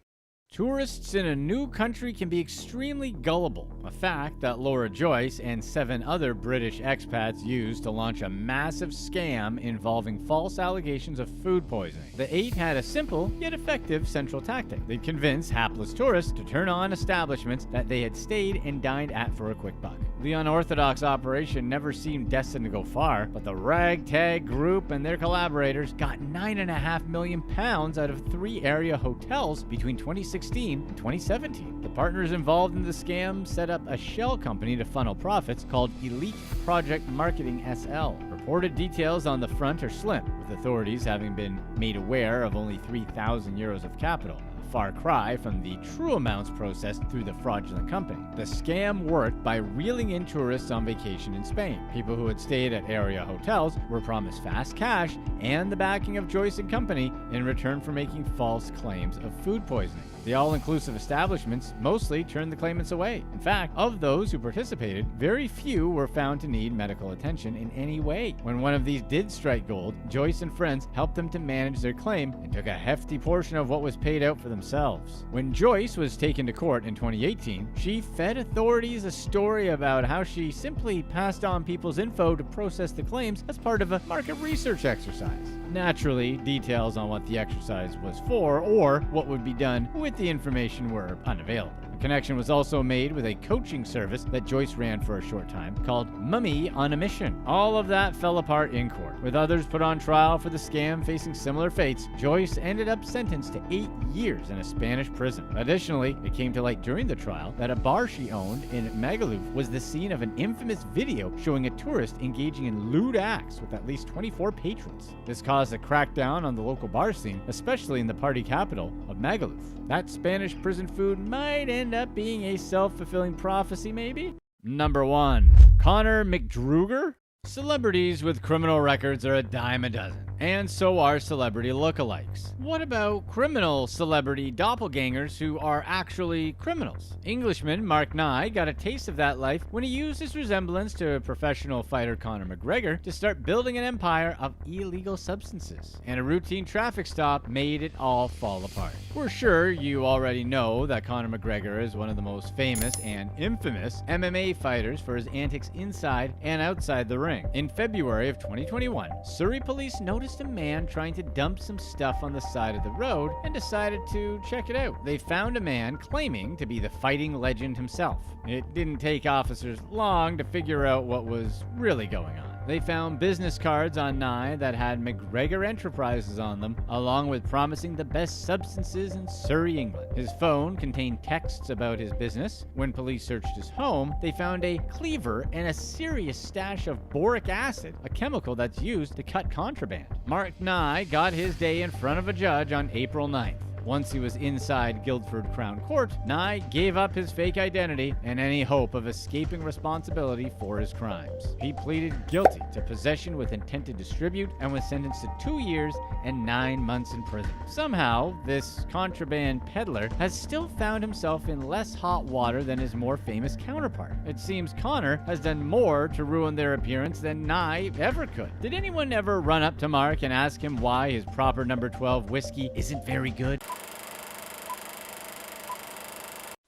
Tourists in a new country can be extremely gullible, a fact that Laura Joyce and 7 other British expats used to launch a massive scam involving false allegations of food poisoning. The 8 had a simple yet effective central tactic. They'd convince hapless tourists to turn on establishments that they had stayed and dined at for a quick buck. The unorthodox operation never seemed destined to go far, but the ragtag group and their collaborators got £9.5 million out of 3 area hotels between 2016 and 2017. The partners involved in the scam set up a shell company to funnel profits called Elite Project Marketing SL. Reported details on the front are slim, with authorities having been made aware of only €3,000 of capital. Far cry from the true amounts processed through the fraudulent company. The scam worked by reeling in tourists on vacation in Spain. People who had stayed at area hotels were promised fast cash and the backing of Joyce and Company in return for making false claims of food poisoning. The all-inclusive establishments mostly turned the claimants away. In fact, of those who participated, very few were found to need medical attention in any way. When one of these did strike gold, Joyce and friends helped them to manage their claim and took a hefty portion of what was paid out for themselves. When Joyce was taken to court in 2018, she fed authorities a story about how she simply passed on people's info to process the claims as part of a market research exercise. Naturally, details on what the exercise was for or what would be done with the information were unavailable. A connection was also made with a coaching service that Joyce ran for a short time called Mummy on a Mission. All of that fell apart in court. With others put on trial for the scam facing similar fates, Joyce ended up sentenced to 8 years in a Spanish prison. Additionally, it came to light during the trial that a bar she owned in Magaluf was the scene of an infamous video showing a tourist engaging in lewd acts with at least 24 patrons. This caused a crackdown on the local bar scene, especially in the party capital of Magaluf. That Spanish prison food might end up being a self-fulfilling prophecy, maybe? Number 1. Conor McGregor? Celebrities with criminal records are a dime a dozen, and so are celebrity lookalikes. What about criminal celebrity doppelgangers who are actually criminals? Englishman Mark Nye got a taste of that life when he used his resemblance to professional fighter Conor McGregor to start building an empire of illegal substances, and a routine traffic stop made it all fall apart. We're sure you already know that Conor McGregor is one of the most famous and infamous MMA fighters for his antics inside and outside the ring. In February of 2021, Surrey police noticed noticed a man trying to dump some stuff on the side of the road and decided to check it out. They found a man claiming to be the fighting legend himself. It didn't take officers long to figure out what was really going on. They found business cards on Nye that had McGregor Enterprises on them, along with promising the best substances in Surrey, England. His phone contained texts about his business. When police searched his home, they found a cleaver and a serious stash of boric acid, a chemical that's used to cut contraband. Mark Nye got his day in front of a judge on April 9th. Once he was inside Guildford Crown Court, Nye gave up his fake identity and any hope of escaping responsibility for his crimes. He pleaded guilty to possession with intent to distribute and was sentenced to 2 years and 9 months in prison. Somehow, this contraband peddler has still found himself in less hot water than his more famous counterpart. It seems Conor has done more to ruin their appearance than Nye ever could. Did anyone ever run up to Mark and ask him why his proper number 12 whiskey isn't very good?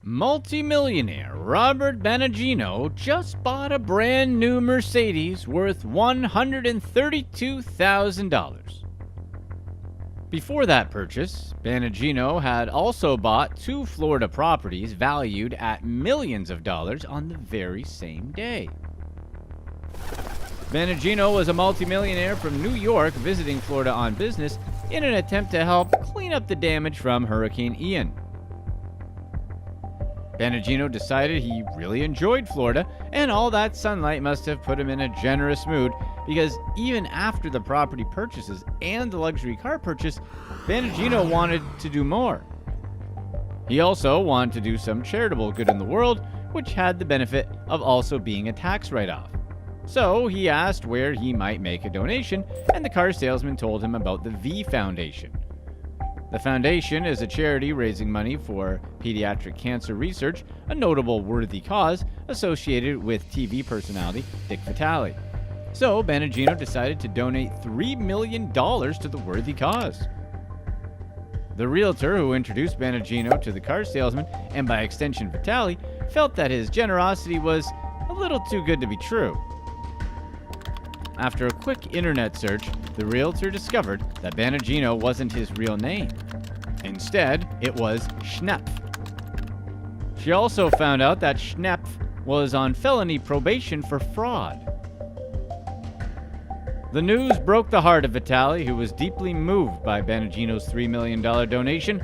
Multimillionaire Robert Banagino just bought a brand new Mercedes worth $132,000. Before that purchase, Banagino had also bought 2 Florida properties valued at millions of dollars on the very same day. Banagino was a multimillionaire from New York visiting Florida on business in an attempt to help clean up the damage from Hurricane Ian. Banagino decided he really enjoyed Florida, and all that sunlight must have put him in a generous mood, because even after the property purchases and the luxury car purchase, Banagino wanted to do more. He also wanted to do some charitable good in the world, which had the benefit of also being a tax write-off. So he asked where he might make a donation, and the car salesman told him about the V Foundation. The foundation is a charity raising money for pediatric cancer research, a notable worthy cause associated with TV personality Dick Vitale. So Banagino decided to donate $3 million to the worthy cause. The realtor who introduced Banagino to the car salesman, and by extension Vitale, felt that his generosity was a little too good to be true. After a quick internet search, the realtor discovered that Banagino wasn't his real name. Instead, it was Schnepf. She also found out that Schnepf was on felony probation for fraud. The news broke the heart of Vitale, who was deeply moved by Banagino's $3 million donation.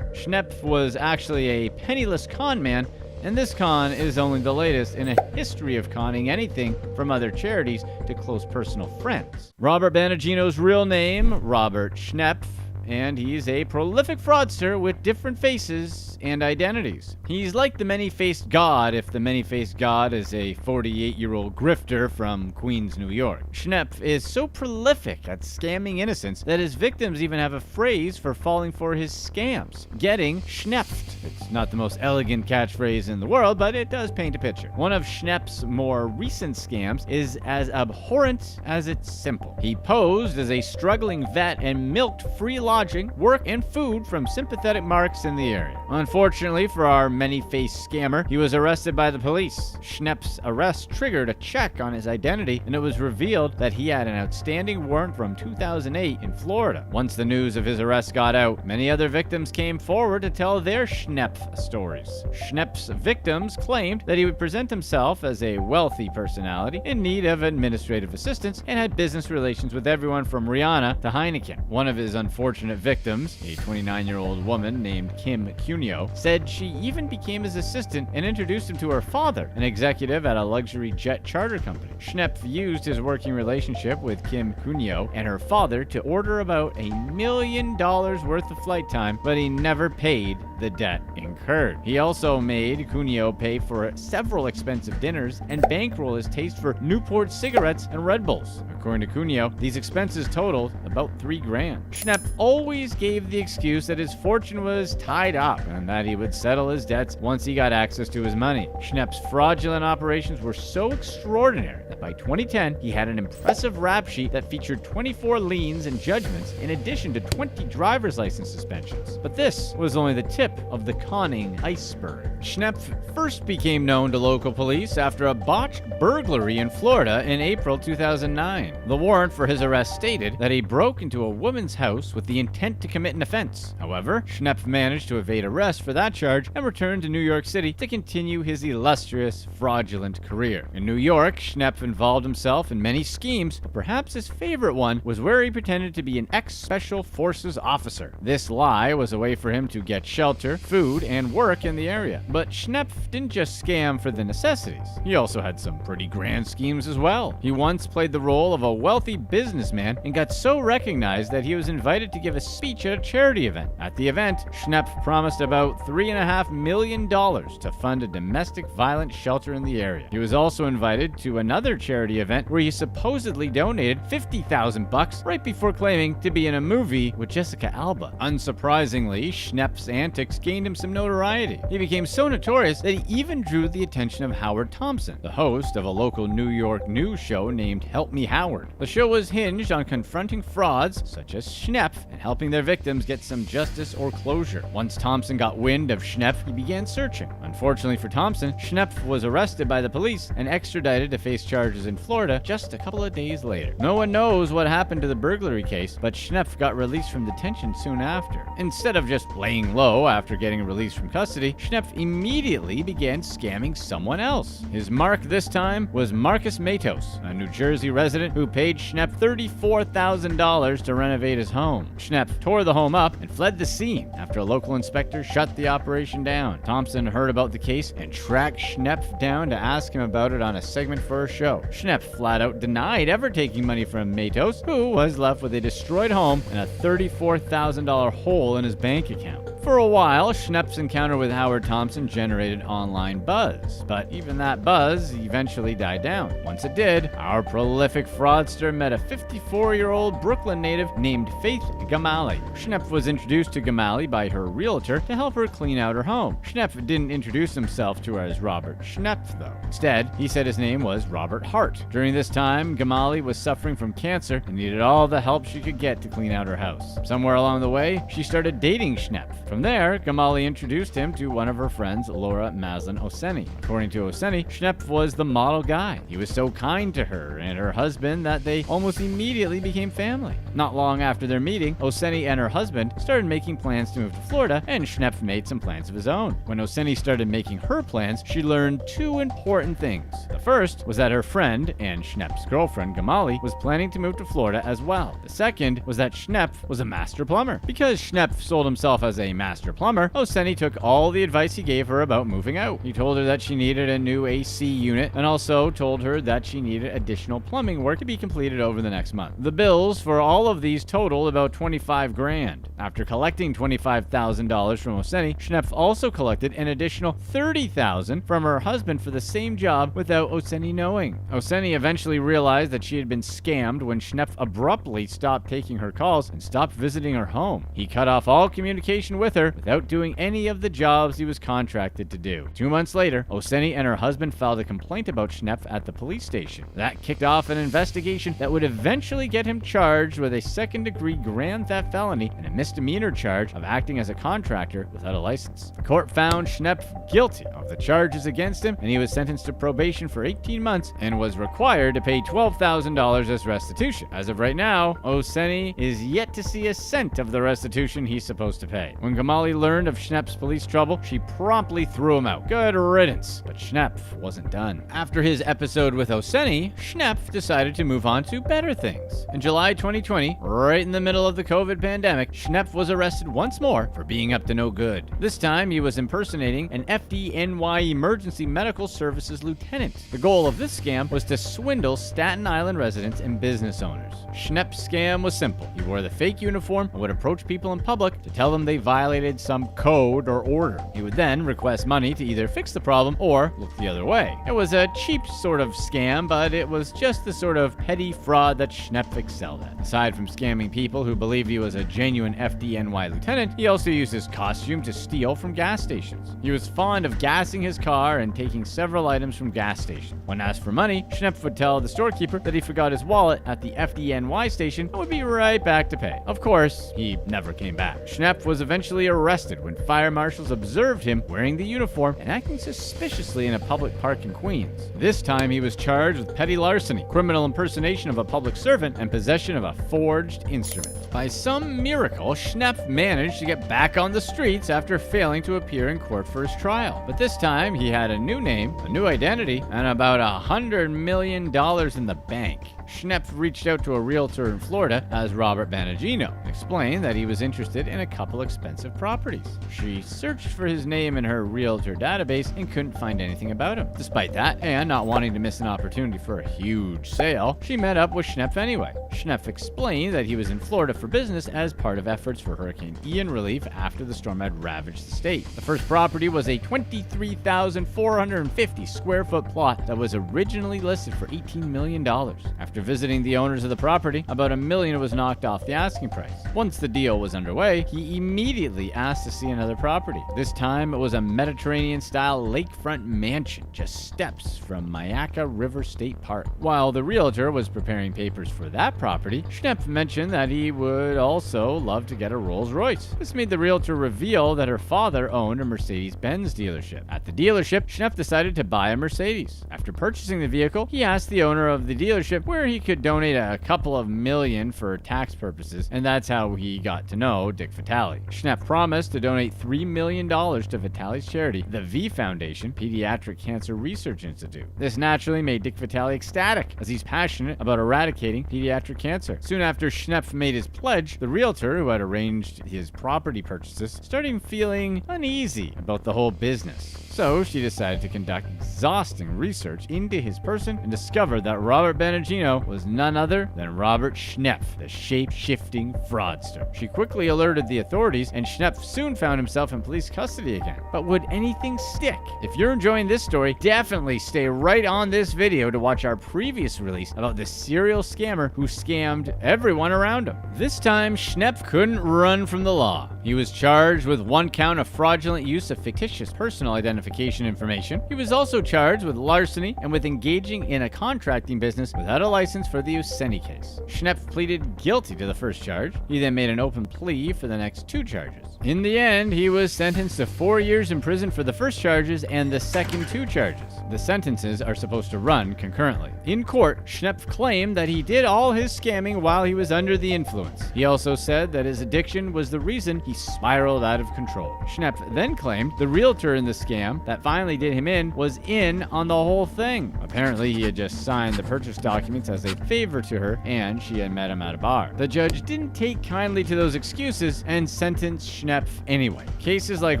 Schnepf was actually a penniless con man, and this con is only the latest in a history of conning anything from other charities to close personal friends. Robert Banagino's real name, Robert Schnepf, and he's a prolific fraudster with different faces and identities. He's like the many-faced god if the many-faced god is a 48-year-old grifter from Queens, New York. Schnepf is so prolific at scamming innocents that his victims even have a phrase for falling for his scams: getting schnepfed. It's not the most elegant catchphrase in the world, but it does paint a picture. One of Schnepf's more recent scams is as abhorrent as it's simple. He posed as a struggling vet and milked free lodging, work, and food from sympathetic marks in the area. Unfortunately for our many-faced scammer, he was arrested by the police. Schnepf's arrest triggered a check on his identity, and it was revealed that he had an outstanding warrant from 2008 in Florida. Once the news of his arrest got out, many other victims came forward to tell their Schnepf stories. Schnepf's victims claimed that he would present himself as a wealthy personality in need of administrative assistance and had business relations with everyone from Rihanna to Heineken. One of his unfortunate victims, a 29-year-old woman named Kim Cuneo, said she even became his assistant and introduced him to her father, an executive at a luxury jet charter company. Schnepf used his working relationship with Kim Cuneo and her father to order about $1 million worth of flight time, but he never paid the debt incurred. He also made Cuneo pay for several expensive dinners and bankroll his taste for Newport cigarettes and Red Bulls. According to Cuneo, these expenses totaled about $3,000. Schnepf always gave the excuse that his fortune was tied up and that he would settle his debts once he got access to his money. Schnepf's fraudulent operations were so extraordinary that by 2010, he had an impressive rap sheet that featured 24 liens and judgments in addition to 20 driver's license suspensions. But this was only the tip tip of the conning iceberg. Schnepf first became known to local police after a botched burglary in Florida in April 2009. The warrant for his arrest stated that he broke into a woman's house with the intent to commit an offense. However, Schnepf managed to evade arrest for that charge and returned to New York City to continue his illustrious, fraudulent career. In New York, Schnepf involved himself in many schemes, but perhaps his favorite one was where he pretended to be an ex-Special Forces officer. This lie was a way for him to get shelter, food, and work in the area. But Schnepf didn't just scam for the necessities. He also had some pretty grand schemes as well. He once played the role of a wealthy businessman and got so recognized that he was invited to give a speech at a charity event. At the event, Schnepf promised about $3.5 million to fund a domestic violence shelter in the area. He was also invited to another charity event where he supposedly donated $50,000 right before claiming to be in a movie with Jessica Alba. Unsurprisingly, Schnepf's antics gained him some notoriety. He became so notorious that he even drew the attention of Howard Thompson, the host of a local New York news show named Help Me Howard. The show was hinged on confronting frauds such as Schnepf and helping their victims get some justice or closure. Once Thompson got wind of Schnepf, he began searching. Unfortunately for Thompson, Schnepf was arrested by the police and extradited to face charges in Florida just a couple of days later. No one knows what happened to the burglary case, but Schnepf got released from detention soon after. Instead of just laying low after getting released from custody, Schnepf immediately began scamming someone else. His mark this time was Marcus Matos, a New Jersey resident who paid Schnepf $34,000 to renovate his home. Schnepf tore the home up and fled the scene after a local inspector shut the operation down. Thompson heard about the case and tracked Schnepf down to ask him about it on a segment for a show. Schnepf flat out denied ever taking money from Matos, who was left with a destroyed home and a $34,000 hole in his bank account. For a while, Schnepf's encounter with Howard Thompson generated online buzz, but even that buzz eventually died down. Once it did, our prolific fraudster met a 54-year-old Brooklyn native named Faith Gamali. Schnepf was introduced to Gamali by her realtor to help her clean out her home. Schnepf didn't introduce himself to her as Robert Schnepf, though. Instead, he said his name was Robert Hart. During this time, Gamali was suffering from cancer and needed all the help she could get to clean out her house. Somewhere along the way, she started dating Schnepf. From there, Gamali introduced him to one of her friends, Laura Maslin Oseni. According to Oseni, Schnepf was the model guy. He was so kind to her and her husband that they almost immediately became family. Not long after their meeting, Oseni and her husband started making plans to move to Florida, and Schnepf made some plans of his own. When Oseni started making her plans, she learned two important things. The first was that her friend, and Schnepf's girlfriend, Gamali, was planning to move to Florida as well. The second was that Schnepf was a master plumber. Because Schnepf sold himself as a master plumber, Oseni took all the advice he gave her about moving out. He told her that she needed a new AC unit and also told her that she needed additional plumbing work to be completed over the next month. The bills for all of these totaled about $25,000. After collecting $25,000 from Oseni, Schnepf also collected an additional $30,000 from her husband for the same job without Oseni knowing. Oseni eventually realized that she had been scammed when Schnepf abruptly stopped taking her calls and stopped visiting her home. He cut off all communication with her without doing any of the jobs he was contracted to do. 2 months later, Oseni and her husband filed a complaint about Schnepf at the police station. That kicked off an investigation that would eventually get him charged with a second-degree grand theft felony and a misdemeanor charge of acting as a contractor without a license. The court found Schnepf guilty of the charges against him, and he was sentenced to probation for 18 months and was required to pay $12,000 as restitution. As of right now, Oseni is yet to see a cent of the restitution he's supposed to pay. When Gamali learned of Schnepf's police trouble, she promptly threw him out. Good riddance. But Schnepf wasn't done. After his episode with Oseni, Schnepf decided to move on to better things. In July 2020, right in the middle of the COVID pandemic, Schnepf was arrested once more for being up to no good. This time, he was impersonating an FDNY Emergency Medical Services lieutenant. The goal of this scam was to swindle Staten Island residents and business owners. Schnepf's scam was simple. He wore the fake uniform and would approach people in public to tell them they violated some code or order. He would then request money to either fix the problem or look the other way. It was a cheap sort of scam, but it was just the sort of petty fraud that Schnepf excelled at. Aside from scamming people who believed he was a genuine FDNY lieutenant, he also used his costume to steal from gas stations. He was fond of gassing his car and taking several items from gas stations. When asked for money, Schnepf would tell the storekeeper that he forgot his wallet at the FDNY station and would be right back to pay. Of course, he never came back. Schnepf was eventually eventually arrested when fire marshals observed him wearing the uniform and acting suspiciously in a public park in Queens. This time he was charged with petty larceny, criminal impersonation of a public servant, and possession of a forged instrument. By some miracle, Schnepf managed to get back on the streets after failing to appear in court for his trial. But this time he had a new name, a new identity, and about $100 million in the bank. Schnepf reached out to a realtor in Florida as Robert Banagino, explained that he was interested in a couple expensive properties. She searched for his name in her realtor database and couldn't find anything about him. Despite that, and not wanting to miss an opportunity for a huge sale, she met up with Schnepf anyway. Schnepf explained that he was in Florida for business as part of efforts for Hurricane Ian relief after the storm had ravaged the state. The first property was a 23,450 square foot plot that was originally listed for $18 million. After visiting the owners of the property, about $1 million was knocked off the asking price. Once the deal was underway, he immediately asked to see another property. This time it was a Mediterranean-style lakefront mansion just steps from Myakka River State Park. While the realtor was preparing papers for that property, Schnepf mentioned that he would also love to get a Rolls Royce. This made the realtor reveal that her father owned a Mercedes-Benz dealership. At the dealership, Schnepf decided to buy a Mercedes. After purchasing the vehicle, he asked the owner of the dealership where he could donate a couple of million for tax purposes, and that's how he got to know Dick Vitale. Schnepf promised to donate $3 million to Vitale's charity, the V Foundation Pediatric Cancer Research Institute. This naturally made Dick Vitale ecstatic, as he's passionate about eradicating pediatric cancer. Soon after Schnepf made his pledge, the realtor who had arranged his property purchases started feeling uneasy about the whole business. So she decided to conduct exhausting research into his person and discovered that Robert Banagino was none other than Robert Schnepf, the shape-shifting fraudster. She quickly alerted the authorities, and Schnepf soon found himself in police custody again. But would anything stick? If you're enjoying this story, definitely stay right on this video to watch our previous release about the serial scammer who scammed everyone around him. This time, Schnepf couldn't run from the law. He was charged with 1 count of fraudulent use of fictitious personal identification information. He was also charged with larceny and with engaging in a contracting business without a license for the Useni case. Schnepf pleaded guilty to the first charge. He then made an open plea for the next 2 charges. In the end, he was sentenced to 4 years in prison for the first charges and the second 2 charges. The sentences are supposed to run concurrently. In court, Schnepf claimed that he did all his scamming while he was under the influence. He also said that his addiction was the reason he spiraled out of control. Schnepf then claimed the realtor in the scam that finally did him in was in on the whole thing. Apparently, he had just signed the purchase documents as a favor to her, and she had met him at a bar. The judge didn't take kindly to those excuses and sentenced Schnepf anyway. Cases like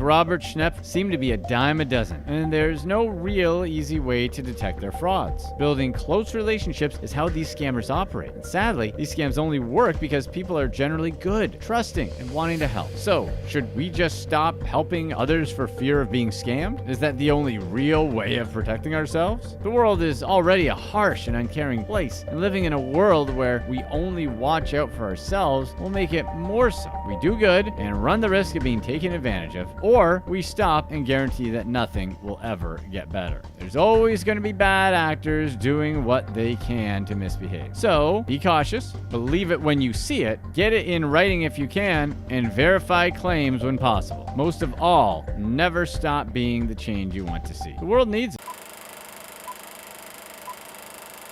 Robert Schnepf seem to be a dime a dozen, and there's no real easy way to detect their frauds. Building close relationships is how these scammers operate. And sadly, these scams only work because people are generally good, trusting, and wanting to help. So, should we just stop helping others for fear of being scammed? Is that the only real way of protecting ourselves? The world is already a harsh and uncaring place, and living in a world where we only watch out for ourselves will make it more so. We do good and run the risk of being taken advantage of, or we stop and guarantee that nothing will ever get better. There's always going to be bad actors doing what they can to misbehave. So, be cautious, believe it when you see it, get it in writing if you can, and verify claims when possible. Most of all, never stop being the change you want to see. The world needs it.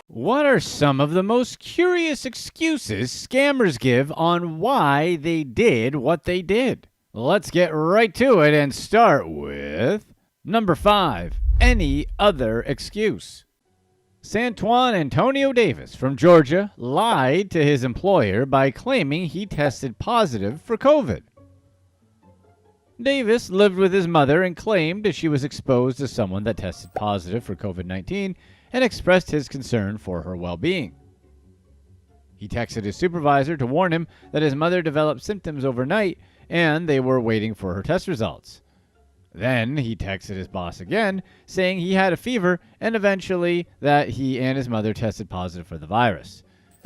What are some of the most curious excuses scammers give on why they did what they did? Let's get right to it and start with number 5. Any other excuse. Santuan Antonio Davis from Georgia lied to his employer by claiming he tested positive for COVID. Davis lived with his mother and claimed she was exposed to someone that tested positive for COVID-19 and expressed his concern for her well-being. He texted his supervisor to warn him that his mother developed symptoms overnight and they were waiting for her test results. Then he texted his boss again, saying he had a fever and eventually that he and his mother tested positive for the virus.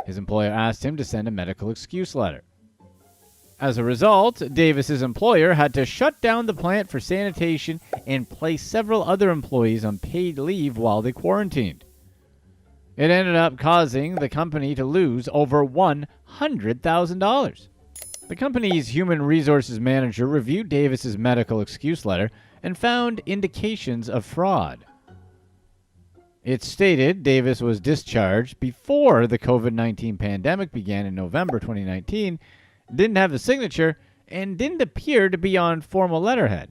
His employer asked him to send a medical excuse letter. As a result, Davis's employer had to shut down the plant for sanitation and place several other employees on paid leave while they quarantined. It ended up causing the company to lose over $100,000. The company's human resources manager reviewed Davis's medical excuse letter and found indications of fraud. It stated Davis was discharged before the COVID-19 pandemic began in November 2019, didn't have a signature, and didn't appear to be on formal letterhead.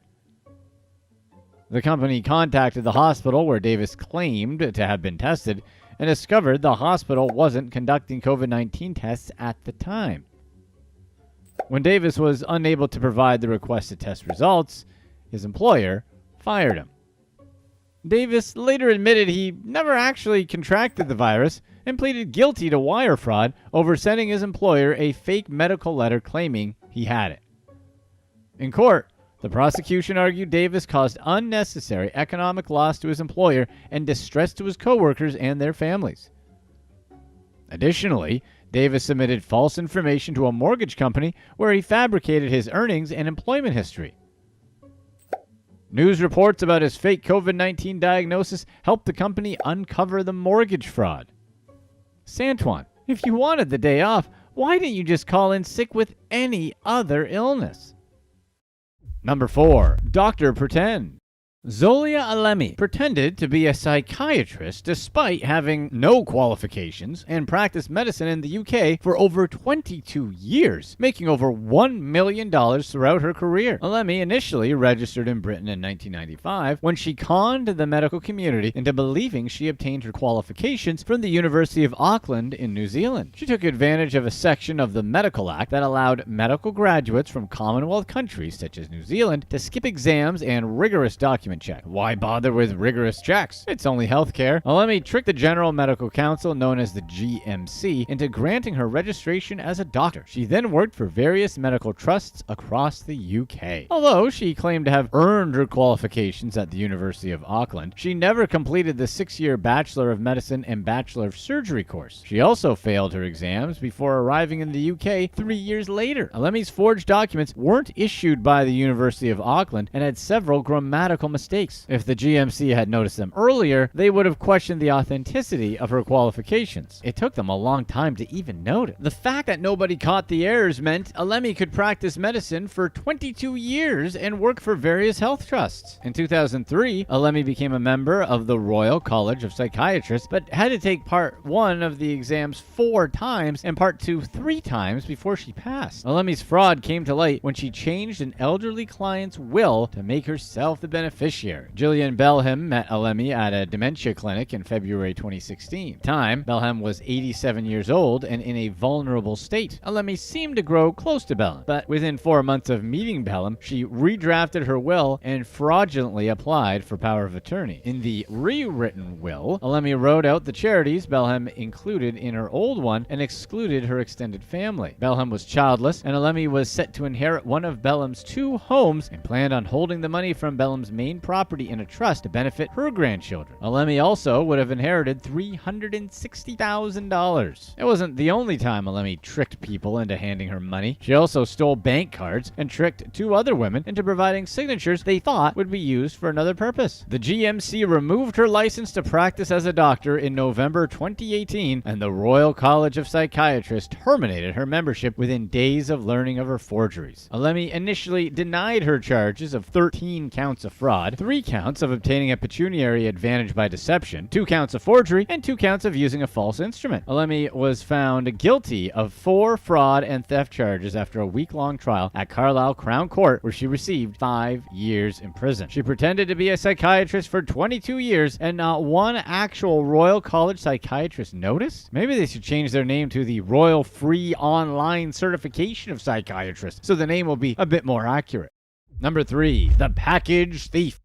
The company contacted the hospital where Davis claimed to have been tested and discovered the hospital wasn't conducting COVID-19 tests at the time. When Davis was unable to provide the requested test results, his employer fired him. Davis later admitted he never actually contracted the virus and pleaded guilty to wire fraud over sending his employer a fake medical letter claiming he had it. In court, the prosecution argued Davis caused unnecessary economic loss to his employer and distress to his coworkers and their families. Additionally, Davis submitted false information to a mortgage company where he fabricated his earnings and employment history. News reports about his fake COVID-19 diagnosis helped the company uncover the mortgage fraud. Santuan, if you wanted the day off, why didn't you just call in sick with any other illness? Number 4. Doctor Pretend. Zolia Alemi pretended to be a psychiatrist despite having no qualifications and practiced medicine in the UK for over 22 years, making over $1 million throughout her career. Alemi initially registered in Britain in 1995 when she conned the medical community into believing she obtained her qualifications from the University of Auckland in New Zealand. She took advantage of a section of the Medical Act that allowed medical graduates from Commonwealth countries such as New Zealand to skip exams and rigorous document check. Why bother with rigorous checks? It's only healthcare. Alemi tricked the General Medical Council, known as the GMC, into granting her registration as a doctor. She then worked for various medical trusts across the UK. Although she claimed to have earned her qualifications at the University of Auckland, she never completed the 6-year Bachelor of Medicine and Bachelor of Surgery course. She also failed her exams before arriving in the UK 3 years later. Alemi's forged documents weren't issued by the University of Auckland and had several grammatical mistakes. If the GMC had noticed them earlier, they would have questioned the authenticity of her qualifications. It took them a long time to even notice. The fact that nobody caught the errors meant Alemi could practice medicine for 22 years and work for various health trusts. In 2003, Alemi became a member of the Royal College of Psychiatrists, but had to take part 1 of the exams 4 times and part 2 3 times before she passed. Alemi's fraud came to light when she changed an elderly client's will to make herself the beneficiary. Gillian Belham met Alemi at a dementia clinic in February 2016. At the time, Belham was 87 years old and in a vulnerable state. Alemi seemed to grow close to Belham, but within 4 months of meeting Belham, she redrafted her will and fraudulently applied for power of attorney. In the rewritten will, Alemi wrote out the charities Belham included in her old one and excluded her extended family. Belham was childless, and Alemi was set to inherit one of Belham's 2 homes and planned on holding the money from Belham's main property in a trust to benefit her grandchildren. Alemi also would have inherited $360,000. It wasn't the only time Alemi tricked people into handing her money. She also stole bank cards and tricked 2 other women into providing signatures they thought would be used for another purpose. The GMC removed her license to practice as a doctor in November 2018, and the Royal College of Psychiatrists terminated her membership within days of learning of her forgeries. Alemi initially denied her charges of 13 counts of fraud, 3 counts of obtaining a pecuniary advantage by deception, 2 counts of forgery, and 2 counts of using a false instrument. Alemi was found guilty of 4 fraud and theft charges after a week-long trial at Carlisle Crown Court, where she received 5 years in prison. She pretended to be a psychiatrist for 22 years, and not one actual Royal College psychiatrist noticed? Maybe they should change their name to the Royal Free Online Certification of Psychiatrists, so the name will be a bit more accurate. Number 3. The Package Thief.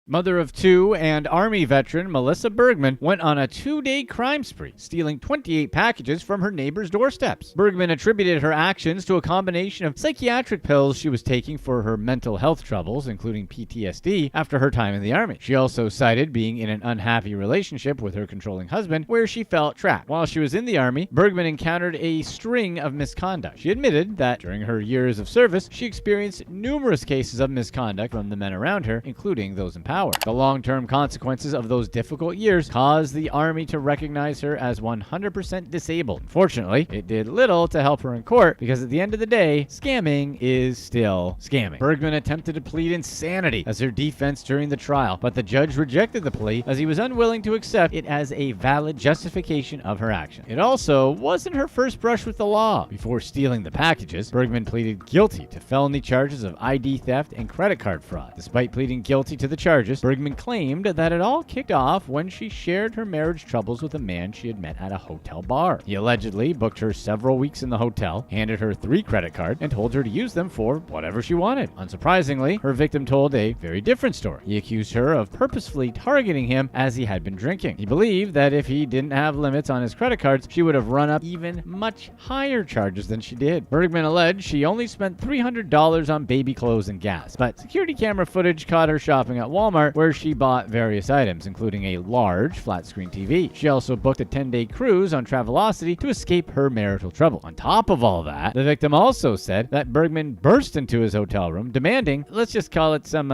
Mother of 2 and Army veteran Melissa Bergman went on a 2-day crime spree, stealing 28 packages from her neighbor's doorsteps. Bergman attributed her actions to a combination of psychiatric pills she was taking for her mental health troubles, including PTSD, after her time in the Army. She also cited being in an unhappy relationship with her controlling husband, where she felt trapped. While she was in the Army, Bergman encountered a string of misconduct. She admitted that during her years of service, she experienced numerous cases of misconduct from the men around her, including those in power. power. The long-term consequences of those difficult years caused the Army to recognize her as 100% disabled. Unfortunately, it did little to help her in court because at the end of the day, scamming is still scamming. Bergman attempted to plead insanity as her defense during the trial, but the judge rejected the plea as he was unwilling to accept it as a valid justification of her action. It also wasn't her first brush with the law. Before stealing the packages, Bergman pleaded guilty to felony charges of ID theft and credit card fraud. Despite pleading guilty to the charges, Bergman claimed that it all kicked off when she shared her marriage troubles with a man she had met at a hotel bar. He allegedly booked her several weeks in the hotel, handed her 3 credit cards, and told her to use them for whatever she wanted. Unsurprisingly, her victim told a very different story. He accused her of purposefully targeting him as he had been drinking. He believed that if he didn't have limits on his credit cards, she would have run up even much higher charges than she did. Bergman alleged she only spent $300 on baby clothes and gas, but security camera footage caught her shopping at Walmart where she bought various items, including a large flat-screen TV. She also booked a 10-day cruise on Travelocity to escape her marital trouble. On top of all that, the victim also said that Bergman burst into his hotel room demanding, let's just call it some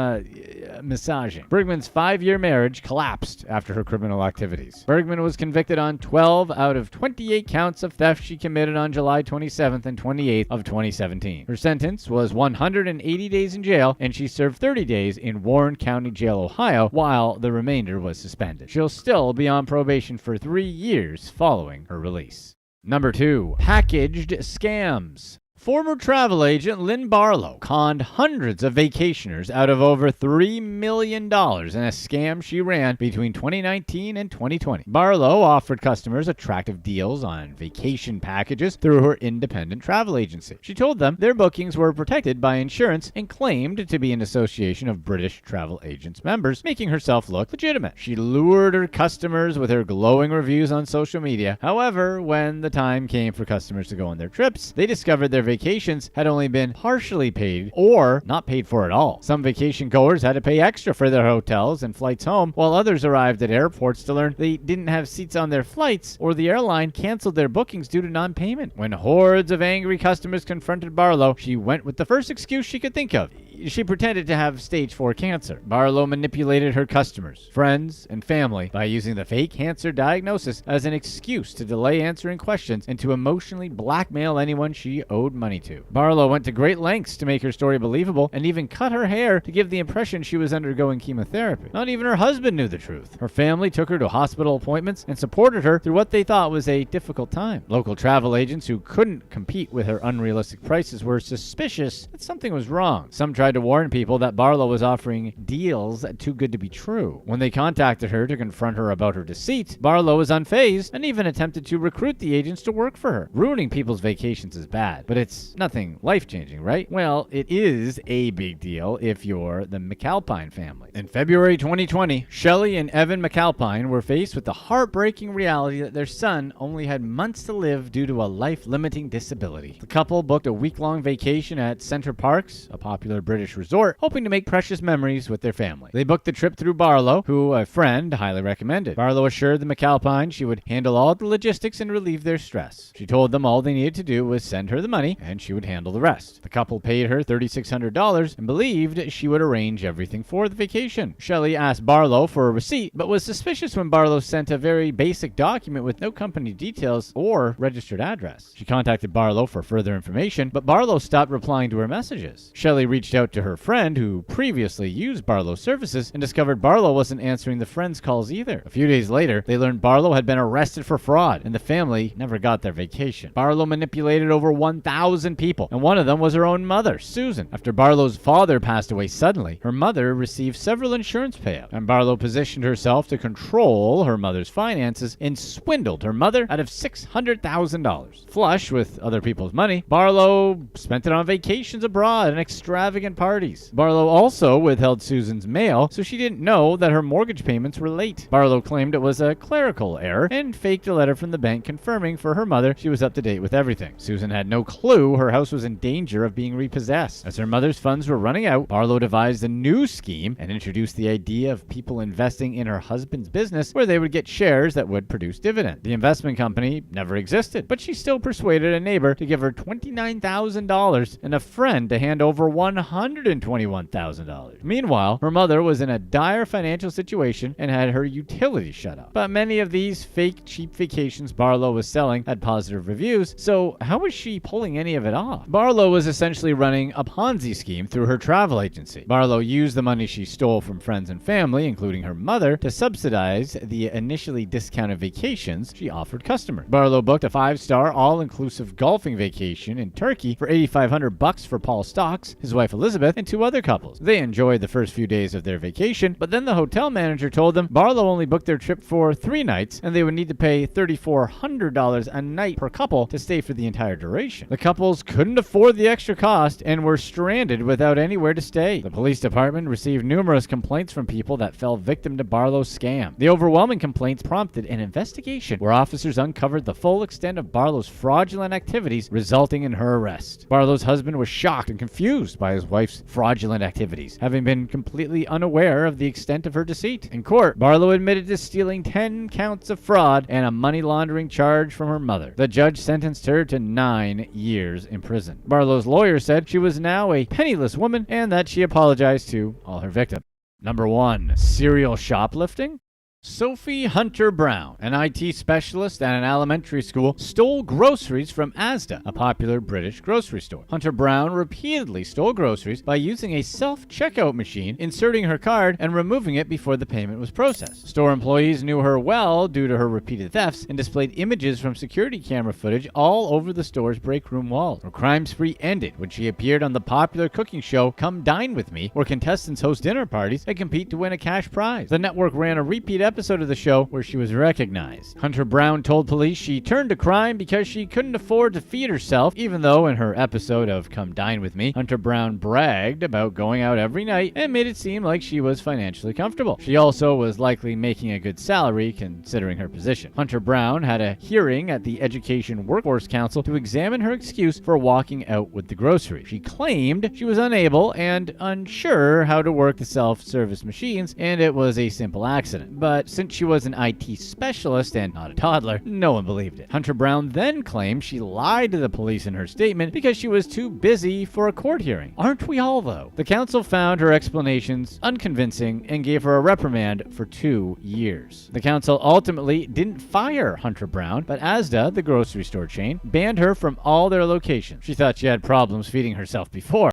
massaging. Bergman's 5-year marriage collapsed after her criminal activities. Bergman was convicted on 12 out of 28 counts of theft she committed on July 27th and 28th of 2017. Her sentence was 180 days in jail, and she served 30 days in Warren County Jail, Ohio, while the remainder was suspended. She'll still be on probation for 3 years following her release. Number 2. Packaged scams. Former travel agent Lynn Barlow conned hundreds of vacationers out of over $3 million in a scam she ran between 2019 and 2020. Barlow offered customers attractive deals on vacation packages through her independent travel agency. She told them their bookings were protected by insurance and claimed to be an association of British travel agents members, making herself look legitimate. She lured her customers with her glowing reviews on social media. However, when the time came for customers to go on their trips, they discovered their vacations had only been partially paid or not paid for at all. Some vacation goers had to pay extra for their hotels and flights home, while others arrived at airports to learn they didn't have seats on their flights or the airline canceled their bookings due to non-payment. When hordes of angry customers confronted Barlow, she went with the first excuse she could think of. She pretended to have stage 4 cancer. Barlow manipulated her customers, friends, and family by using the fake cancer diagnosis as an excuse to delay answering questions and to emotionally blackmail anyone she owed money to. Barlow went to great lengths to make her story believable and even cut her hair to give the impression she was undergoing chemotherapy. Not even her husband knew the truth. Her family took her to hospital appointments and supported her through what they thought was a difficult time. Local travel agents who couldn't compete with her unrealistic prices were suspicious that something was wrong. Some tried to warn people that Barlow was offering deals too good to be true. When they contacted her to confront her about her deceit, Barlow was unfazed and even attempted to recruit the agents to work for her. Ruining people's vacations is bad, but it's nothing life-changing, right? Well, it is a big deal if you're the McAlpine family. In February 2020, Shelley and Evan McAlpine were faced with the heartbreaking reality that their son only had months to live due to a life-limiting disability. The couple booked a week-long vacation at Center Parcs, a popular British resort, hoping to make precious memories with their family. They booked the trip through Barlow, who a friend highly recommended. Barlow assured the McAlpines she would handle all the logistics and relieve their stress. She told them all they needed to do was send her the money, and she would handle the rest. The couple paid her $3,600 and believed she would arrange everything for the vacation. Shelley asked Barlow for a receipt, but was suspicious when Barlow sent a very basic document with no company details or registered address. She contacted Barlow for further information, but Barlow stopped replying to her messages. Shelley reached out to her friend who previously used Barlow's services and discovered Barlow wasn't answering the friend's calls either. A few days later, they learned Barlow had been arrested for fraud and the family never got their vacation. Barlow manipulated over 1,000 people, and one of them was her own mother, Susan. After Barlow's father passed away suddenly, her mother received several insurance payouts, and Barlow positioned herself to control her mother's finances and swindled her mother out of $600,000. Flush with other people's money, Barlow spent it on vacations abroad and extravagant parties. Barlow also withheld Susan's mail, so she didn't know that her mortgage payments were late. Barlow claimed it was a clerical error and faked a letter from the bank confirming for her mother she was up to date with everything. Susan had no clue her house was in danger of being repossessed. As her mother's funds were running out, Barlow devised a new scheme and introduced the idea of people investing in her husband's business where they would get shares that would produce dividends. The investment company never existed, but she still persuaded a neighbor to give her $29,000 and a friend to hand over $100,000 $121,000. Meanwhile, her mother was in a dire financial situation and had her utilities shut off. But many of these fake cheap vacations Barlow was selling had positive reviews, so how was she pulling any of it off? Barlow was essentially running a Ponzi scheme through her travel agency. Barlow used the money she stole from friends and family, including her mother, to subsidize the initially discounted vacations she offered customers. Barlow booked a 5-star all-inclusive golfing vacation in Turkey for $8,500 for Paul Stocks, his wife Elizabeth, and 2 other couples. They enjoyed the first few days of their vacation, but then the hotel manager told them Barlow only booked their trip for 3 nights and they would need to pay $3,400 a night per couple to stay for the entire duration. The couples couldn't afford the extra cost and were stranded without anywhere to stay. The police department received numerous complaints from people that fell victim to Barlow's scam. The overwhelming complaints prompted an investigation where officers uncovered the full extent of Barlow's fraudulent activities, resulting in her arrest. Barlow's husband was shocked and confused by his wife's fraudulent activities, having been completely unaware of the extent of her deceit. In court, Barlow admitted to stealing 10 counts of fraud and a money laundering charge from her mother. The judge sentenced her to 9 years in prison. Barlow's lawyer said she was now a penniless woman and that she apologized to all her victims. Number 1. Serial shoplifting. Sophie Hunter Brown, an IT specialist at an elementary school, stole groceries from Asda, a popular British grocery store. Hunter Brown repeatedly stole groceries by using a self-checkout machine, inserting her card, and removing it before the payment was processed. Store employees knew her well due to her repeated thefts and displayed images from security camera footage all over the store's break room walls. Her crime spree ended when she appeared on the popular cooking show Come Dine With Me, where contestants host dinner parties and compete to win a cash prize. The network ran a repeat episode of the show where she was recognized. Hunter Brown told police she turned to crime because she couldn't afford to feed herself, even though in her episode of Come Dine With Me, Hunter Brown bragged about going out every night and made it seem like she was financially comfortable. She also was likely making a good salary considering her position. Hunter Brown had a hearing at the Education Workforce Council to examine her excuse for walking out with the groceries. She claimed she was unable and unsure how to work the self-service machines and it was a simple accident. But since she was an IT specialist and not a toddler, no one believed it. Hunter Brown then claimed she lied to the police in her statement because she was too busy for a court hearing. Aren't we all, though? The council found her explanations unconvincing and gave her a reprimand for 2 years. The council ultimately didn't fire Hunter Brown, but Asda, the grocery store chain, banned her from all their locations. She thought she had problems feeding herself before.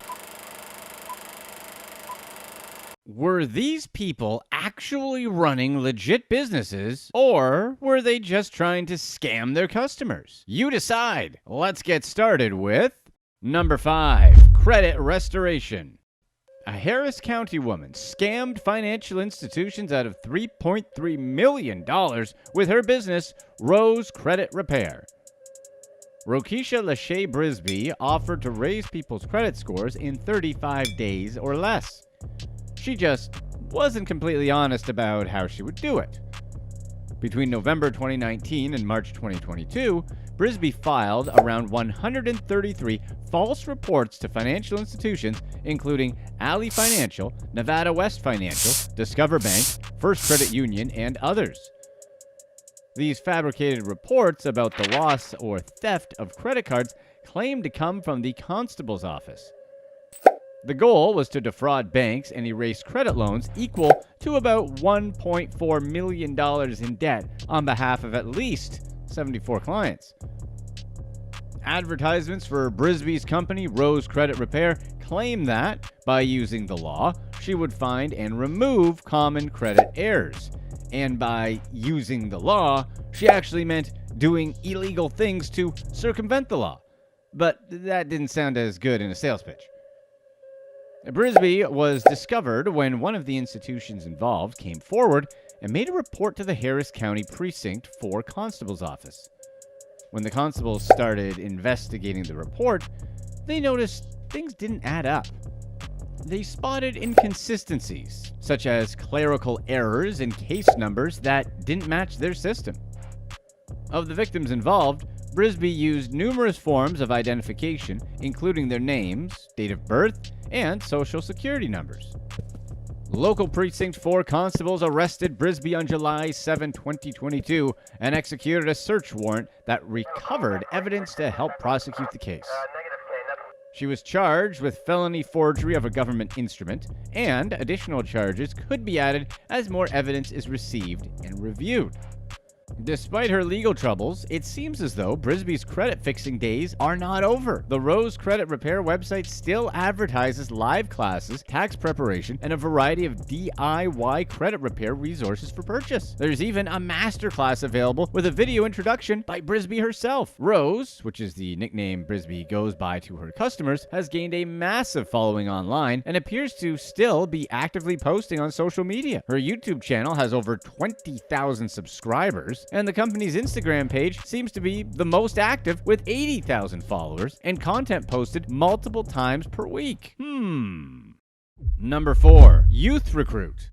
Were these people actually running legit businesses, or were they just trying to scam their customers? You decide. Let's get started with number 5, credit restoration. A Harris County woman scammed financial institutions out of $3.3 million with her business, Rose Credit Repair. Rokisha Lachey Brisby offered to raise people's credit scores in 35 days or less. She just wasn't completely honest about how she would do it. Between November 2019 and March 2022, Brisby filed around 133 false reports to financial institutions, including Ally Financial, Nevada West Financial, Discover Bank, First Credit Union, and others. These fabricated reports about the loss or theft of credit cards claimed to come from the constable's office. The goal was to defraud banks and erase credit loans equal to about $1.4 million in debt on behalf of at least 74 clients. Advertisements for Brisby's company, Rose Credit Repair, claim that, by using the law, she would find and remove common credit errors. And by using the law, she actually meant doing illegal things to circumvent the law. But that didn't sound as good in a sales pitch. Brisby was discovered when one of the institutions involved came forward and made a report to the Harris County Precinct 4 Constable's office. When the constables started investigating the report, they noticed things didn't add up. They spotted inconsistencies, such as clerical errors and case numbers that didn't match their system. Of the victims involved, Brisby used numerous forms of identification, including their names, date of birth, and social security numbers. Local Precinct 4 constables arrested Brisby on July 7, 2022, and executed a search warrant that recovered evidence to help prosecute the case. She was charged with felony forgery of a government instrument, and additional charges could be added as more evidence is received and reviewed. Despite her legal troubles, it seems as though Brisby's credit-fixing days are not over. The Rose Credit Repair website still advertises live classes, tax preparation, and a variety of DIY credit repair resources for purchase. There's even a masterclass available with a video introduction by Brisby herself. Rose, which is the nickname Brisby goes by to her customers, has gained a massive following online and appears to still be actively posting on social media. Her YouTube channel has over 20,000 subscribers, and the company's Instagram page seems to be the most active with 80,000 followers and content posted multiple times per week. Number 4. Youth Recruit.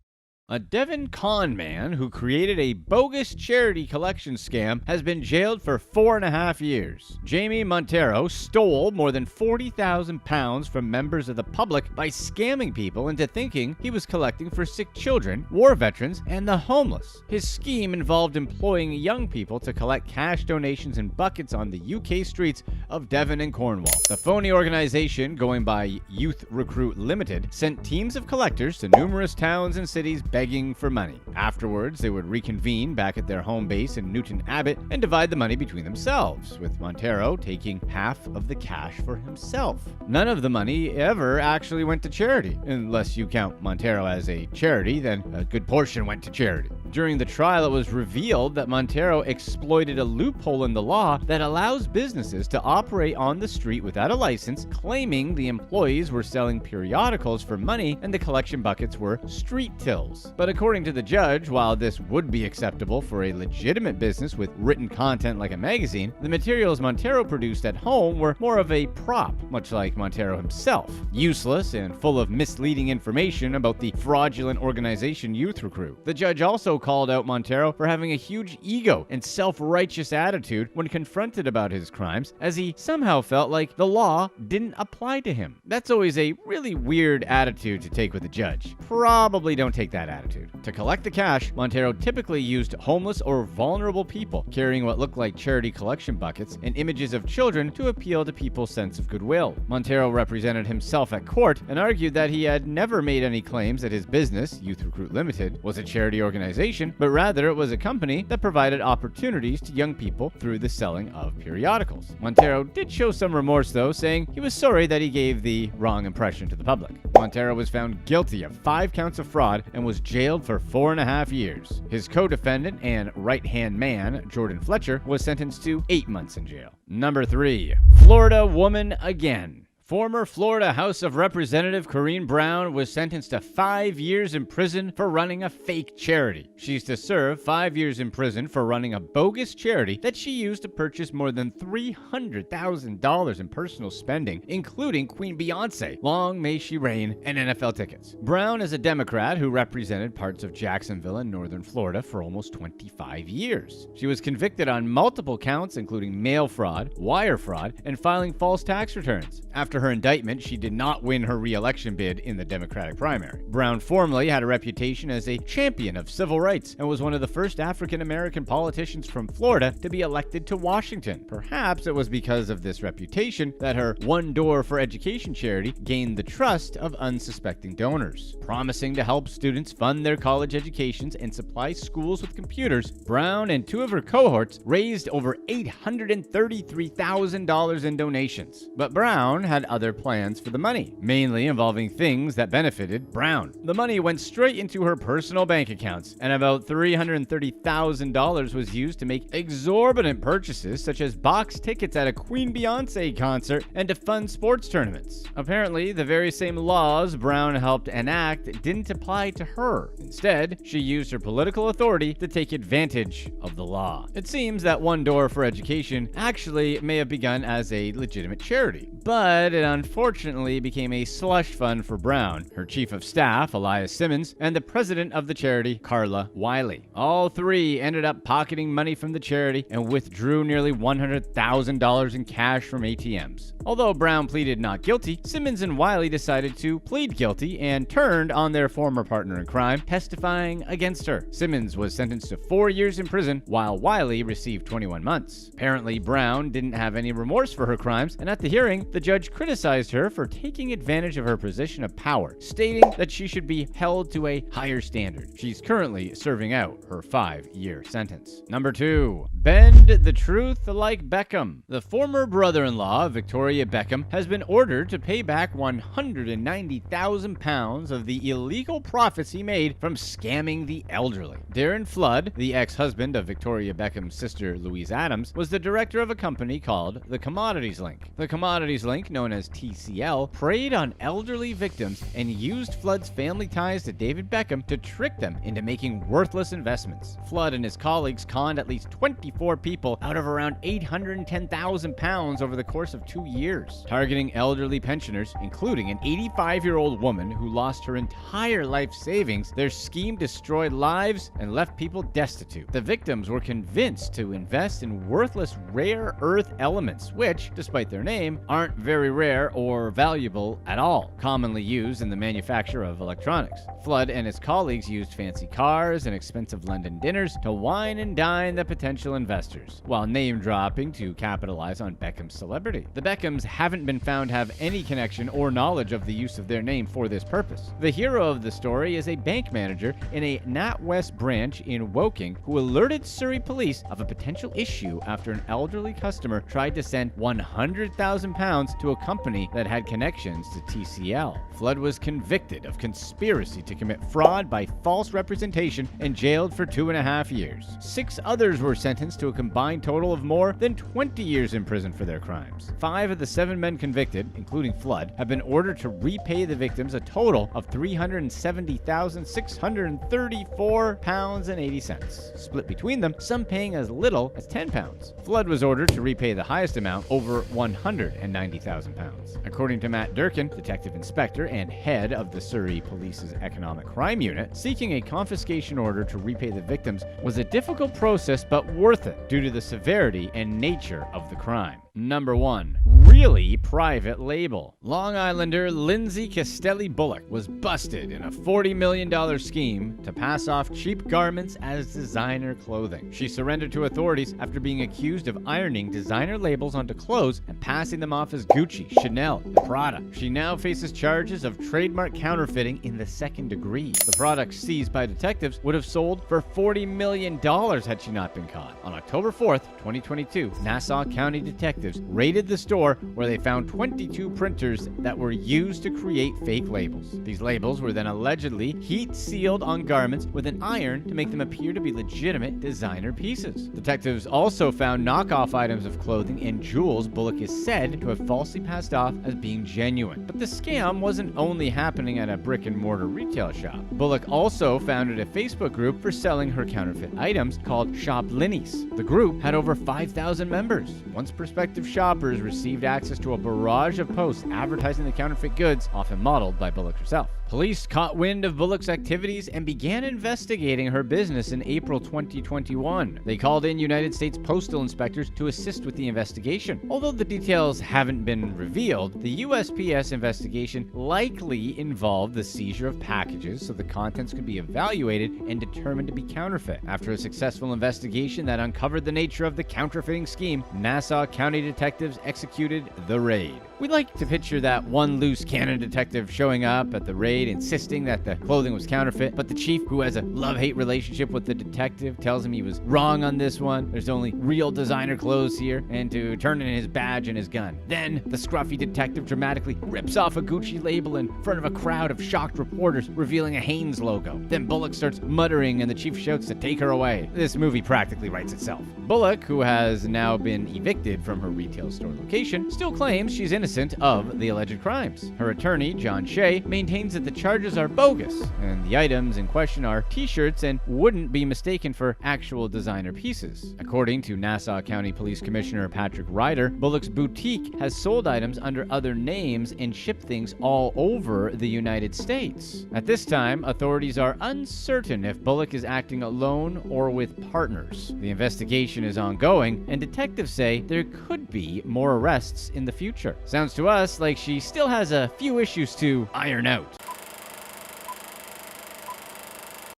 A Devon con man who created a bogus charity collection scam has been jailed for 4.5 years. Jamie Montero stole more than £40,000 from members of the public by scamming people into thinking he was collecting for sick children, war veterans, and the homeless. His scheme involved employing young people to collect cash donations in buckets on the UK streets of Devon and Cornwall. The phony organization, going by Youth Recruit Limited, sent teams of collectors to numerous towns and cities begging for money. Afterwards, they would reconvene back at their home base in Newton Abbot and divide the money between themselves, with Montero taking half of the cash for himself. None of the money ever actually went to charity. Unless you count Montero as a charity, then a good portion went to charity. During the trial, it was revealed that Montero exploited a loophole in the law that allows businesses to operate on the street without a license, claiming the employees were selling periodicals for money and the collection buckets were street tills. But according to the judge, while this would be acceptable for a legitimate business with written content like a magazine, the materials Montero produced at home were more of a prop, much like Montero himself. Useless and full of misleading information about the fraudulent organization Youth Recruit. The judge also called out Montero for having a huge ego and self-righteous attitude when confronted about his crimes, as he somehow felt like the law didn't apply to him. That's always a really weird attitude to take with a judge. Probably don't take that attitude. To collect the cash, Montero typically used homeless or vulnerable people carrying what looked like charity collection buckets and images of children to appeal to people's sense of goodwill. Montero represented himself at court and argued that he had never made any claims that his business, Youth Recruit Limited, was a charity organization, but rather it was a company that provided opportunities to young people through the selling of periodicals. Montero did show some remorse though, saying he was sorry that he gave the wrong impression to the public. Montero was found guilty of 5 counts of fraud and was jailed for 4.5 years. His co-defendant and right-hand man, Jordan Fletcher, was sentenced to 8 months in jail. Number 3. Florida woman again. Former Florida House of Representative Corrine Brown was sentenced to 5 years in prison for running a fake charity. She's to serve 5 years in prison for running a bogus charity that she used to purchase more than $300,000 in personal spending, including Queen Beyonce, Long May She Reign, and NFL tickets. Brown is a Democrat who represented parts of Jacksonville and northern Florida for almost 25 years. She was convicted on multiple counts, including mail fraud, wire fraud, and filing false tax returns. After her indictment, she did not win her re-election bid in the Democratic primary. Brown formerly had a reputation as a champion of civil rights and was one of the first African-American politicians from Florida to be elected to Washington. Perhaps it was because of this reputation that her One Door for Education charity gained the trust of unsuspecting donors. Promising to help students fund their college educations and supply schools with computers, Brown and 2 of her cohorts raised over $833,000 in donations. But Brown had other plans for the money, mainly involving things that benefited Brown. The money went straight into her personal bank accounts, and about $330,000 was used to make exorbitant purchases such as box tickets at a Queen Beyonce concert and to fund sports tournaments. Apparently, the very same laws Brown helped enact didn't apply to her. Instead, she used her political authority to take advantage of the law. It seems that One Door for Education actually may have begun as a legitimate charity, but it unfortunately became a slush fund for Brown, her chief of staff, Elias Simmons, and the president of the charity, Carla Wiley. All 3 ended up pocketing money from the charity and withdrew nearly $100,000 in cash from ATMs. Although Brown pleaded not guilty, Simmons and Wiley decided to plead guilty and turned on their former partner in crime, testifying against her. Simmons was sentenced to 4 years in prison, while Wiley received 21 months. Apparently, Brown didn't have any remorse for her crimes, and at the hearing, the judge criticized her for taking advantage of her position of power, stating that she should be held to a higher standard. She's currently serving out her 5-year sentence. Number 2. Bend the truth like Beckham. The former brother-in-law of Victoria Beckham has been ordered to pay back £190,000 of the illegal profits he made from scamming the elderly. Darren Flood, the ex-husband of Victoria Beckham's sister Louise Adams, was the director of a company called the Commodities Link. The Commodities Link, known as TCL, preyed on elderly victims and used Flood's family ties to David Beckham to trick them into making worthless investments. Flood and his colleagues conned at least 24 people out of around £810,000 over the course of 2 years, targeting elderly pensioners, including an 85-year-old woman who lost her entire life savings. Their scheme destroyed lives and left people destitute. The victims were convinced to invest in worthless rare earth elements, which, despite their name, aren't very rare or valuable at all, commonly used in the manufacture of electronics. Flood and his colleagues used fancy cars and expensive London dinners to wine and dine the potential investors, while name-dropping to capitalize on Beckham's celebrity. The Beckhams haven't been found to have any connection or knowledge of the use of their name for this purpose. The hero of the story is a bank manager in a NatWest branch in Woking who alerted Surrey police of a potential issue after an elderly customer tried to send £100,000 to a company that had connections to TCL. Flood was convicted of conspiracy to commit fraud by false representation and jailed for 2.5 years. 6 others were sentenced to a combined total of more than 20 years in prison for their crimes. 5 of the 7 men convicted, including Flood, have been ordered to repay the victims a total of £370,634.80, split between them, some paying as little as £10. Flood was ordered to repay the highest amount, over £190,000. According to Matt Durkin, detective inspector and head of the Surrey Police's Economic Crime Unit, seeking a confiscation order to repay the victims was a difficult process but worth it due to the severity and nature of the crime. Number 1. Really private label. Long Islander Lindsay Castelli Bullock was busted in a $40 million scheme to pass off cheap garments as designer clothing. She surrendered to authorities after being accused of ironing designer labels onto clothes and passing them off as Gucci, Chanel, and Prada. She now faces charges of trademark counterfeiting in the 2nd degree. The products seized by detectives would have sold for $40 million had she not been caught. On October 4th, 2022, Nassau County detectives raided the store where they found 22 printers that were used to create fake labels. These labels were then allegedly heat-sealed on garments with an iron to make them appear to be legitimate designer pieces. Detectives also found knockoff items of clothing and jewels Bullock is said to have falsely passed off as being genuine. But the scam wasn't only happening at a brick-and-mortar retail shop. Bullock also founded a Facebook group for selling her counterfeit items called Shop Linnies. The group had over 5,000 members. Once prospective shoppers received access to a barrage of posts advertising the counterfeit goods, often modeled by Bullock herself. Police caught wind of Bullock's activities and began investigating her business in April 2021. They called in United States postal inspectors to assist with the investigation. Although the details haven't been revealed, the USPS investigation likely involved the seizure of packages so the contents could be evaluated and determined to be counterfeit. After a successful investigation that uncovered the nature of the counterfeiting scheme, Nassau County detectives executed the raid. We like to picture that one loose cannon detective showing up at the raid insisting that the clothing was counterfeit, but the chief, who has a love-hate relationship with the detective, tells him he was wrong on this one. There's only real designer clothes here, and to turn in his badge and his gun. Then the scruffy detective dramatically rips off a Gucci label in front of a crowd of shocked reporters, revealing a Hanes logo. Then Bullock starts muttering and the chief shouts to take her away. This movie practically writes itself. Bullock, who has now been evicted from her retail store location, still claims she's innocent of the alleged crimes. Her attorney, John Shea, maintains that the charges are bogus, and the items in question are t-shirts and wouldn't be mistaken for actual designer pieces. According to Nassau County Police Commissioner Patrick Ryder, Bullock's boutique has sold items under other names and shipped things all over the United States. At this time, authorities are uncertain if Bullock is acting alone or with partners. The investigation is ongoing, and detectives say there could could be more arrests in the future. Sounds to us like she still has a few issues to iron out.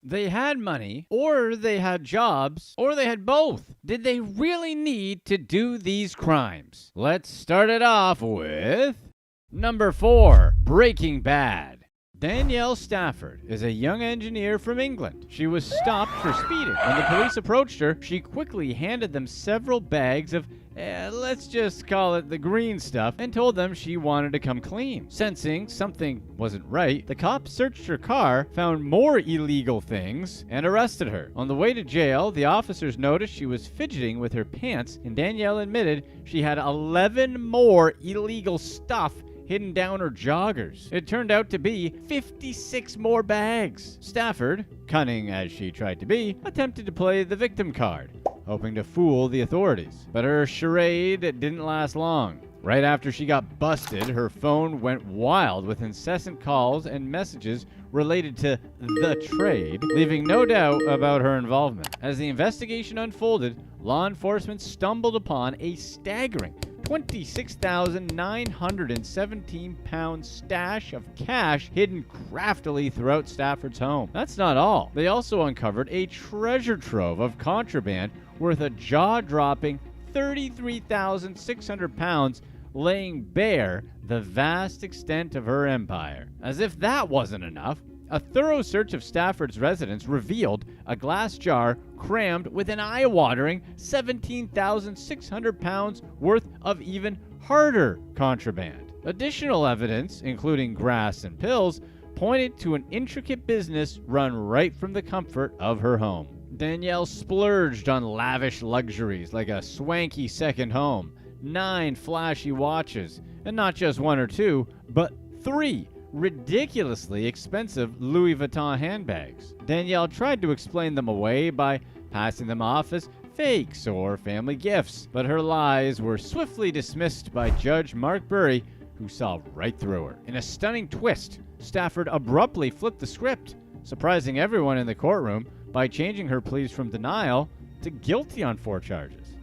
They had money, or they had jobs, or they had both. Did they really need to do these crimes? Let's start it off with number 4, Breaking Bad. Danielle Stafford is a young engineer from England. She was stopped for speeding. When the police approached her, she quickly handed them several bags of let's just call it the green stuff, and told them she wanted to come clean. Sensing something wasn't right, the cops searched her car, found more illegal things, and arrested her. On the way to jail, the officers noticed she was fidgeting with her pants, and Danielle admitted she had 11 more illegal stuff hidden down her joggers. It turned out to be 56 more bags. Stafford, cunning as she tried to be, attempted to play the victim card, hoping to fool the authorities. But her charade didn't last long. Right after she got busted, her phone went wild with incessant calls and messages related to the trade, leaving no doubt about her involvement. As the investigation unfolded, law enforcement stumbled upon a staggering 26,917-pound stash of cash hidden craftily throughout Stafford's home. That's not all. They also uncovered a treasure trove of contraband worth a jaw-dropping 33,600 pounds, laying bare the vast extent of her empire. As if that wasn't enough, a thorough search of Stafford's residence revealed a glass jar crammed with an eye-watering 17,600 pounds worth of even harder contraband. Additional evidence, including grass and pills, pointed to an intricate business run right from the comfort of her home. Danielle splurged on lavish luxuries like a swanky second home, 9 flashy watches, and not just 1 or 2, but 3 ridiculously expensive Louis Vuitton handbags. Danielle tried to explain them away by passing them off as fakes or family gifts, but her lies were swiftly dismissed by Judge Mark Burry, who saw right through her. In a stunning twist, Stafford abruptly flipped the script, surprising everyone in the courtroom by changing her pleas from denial to guilty on 4 charges.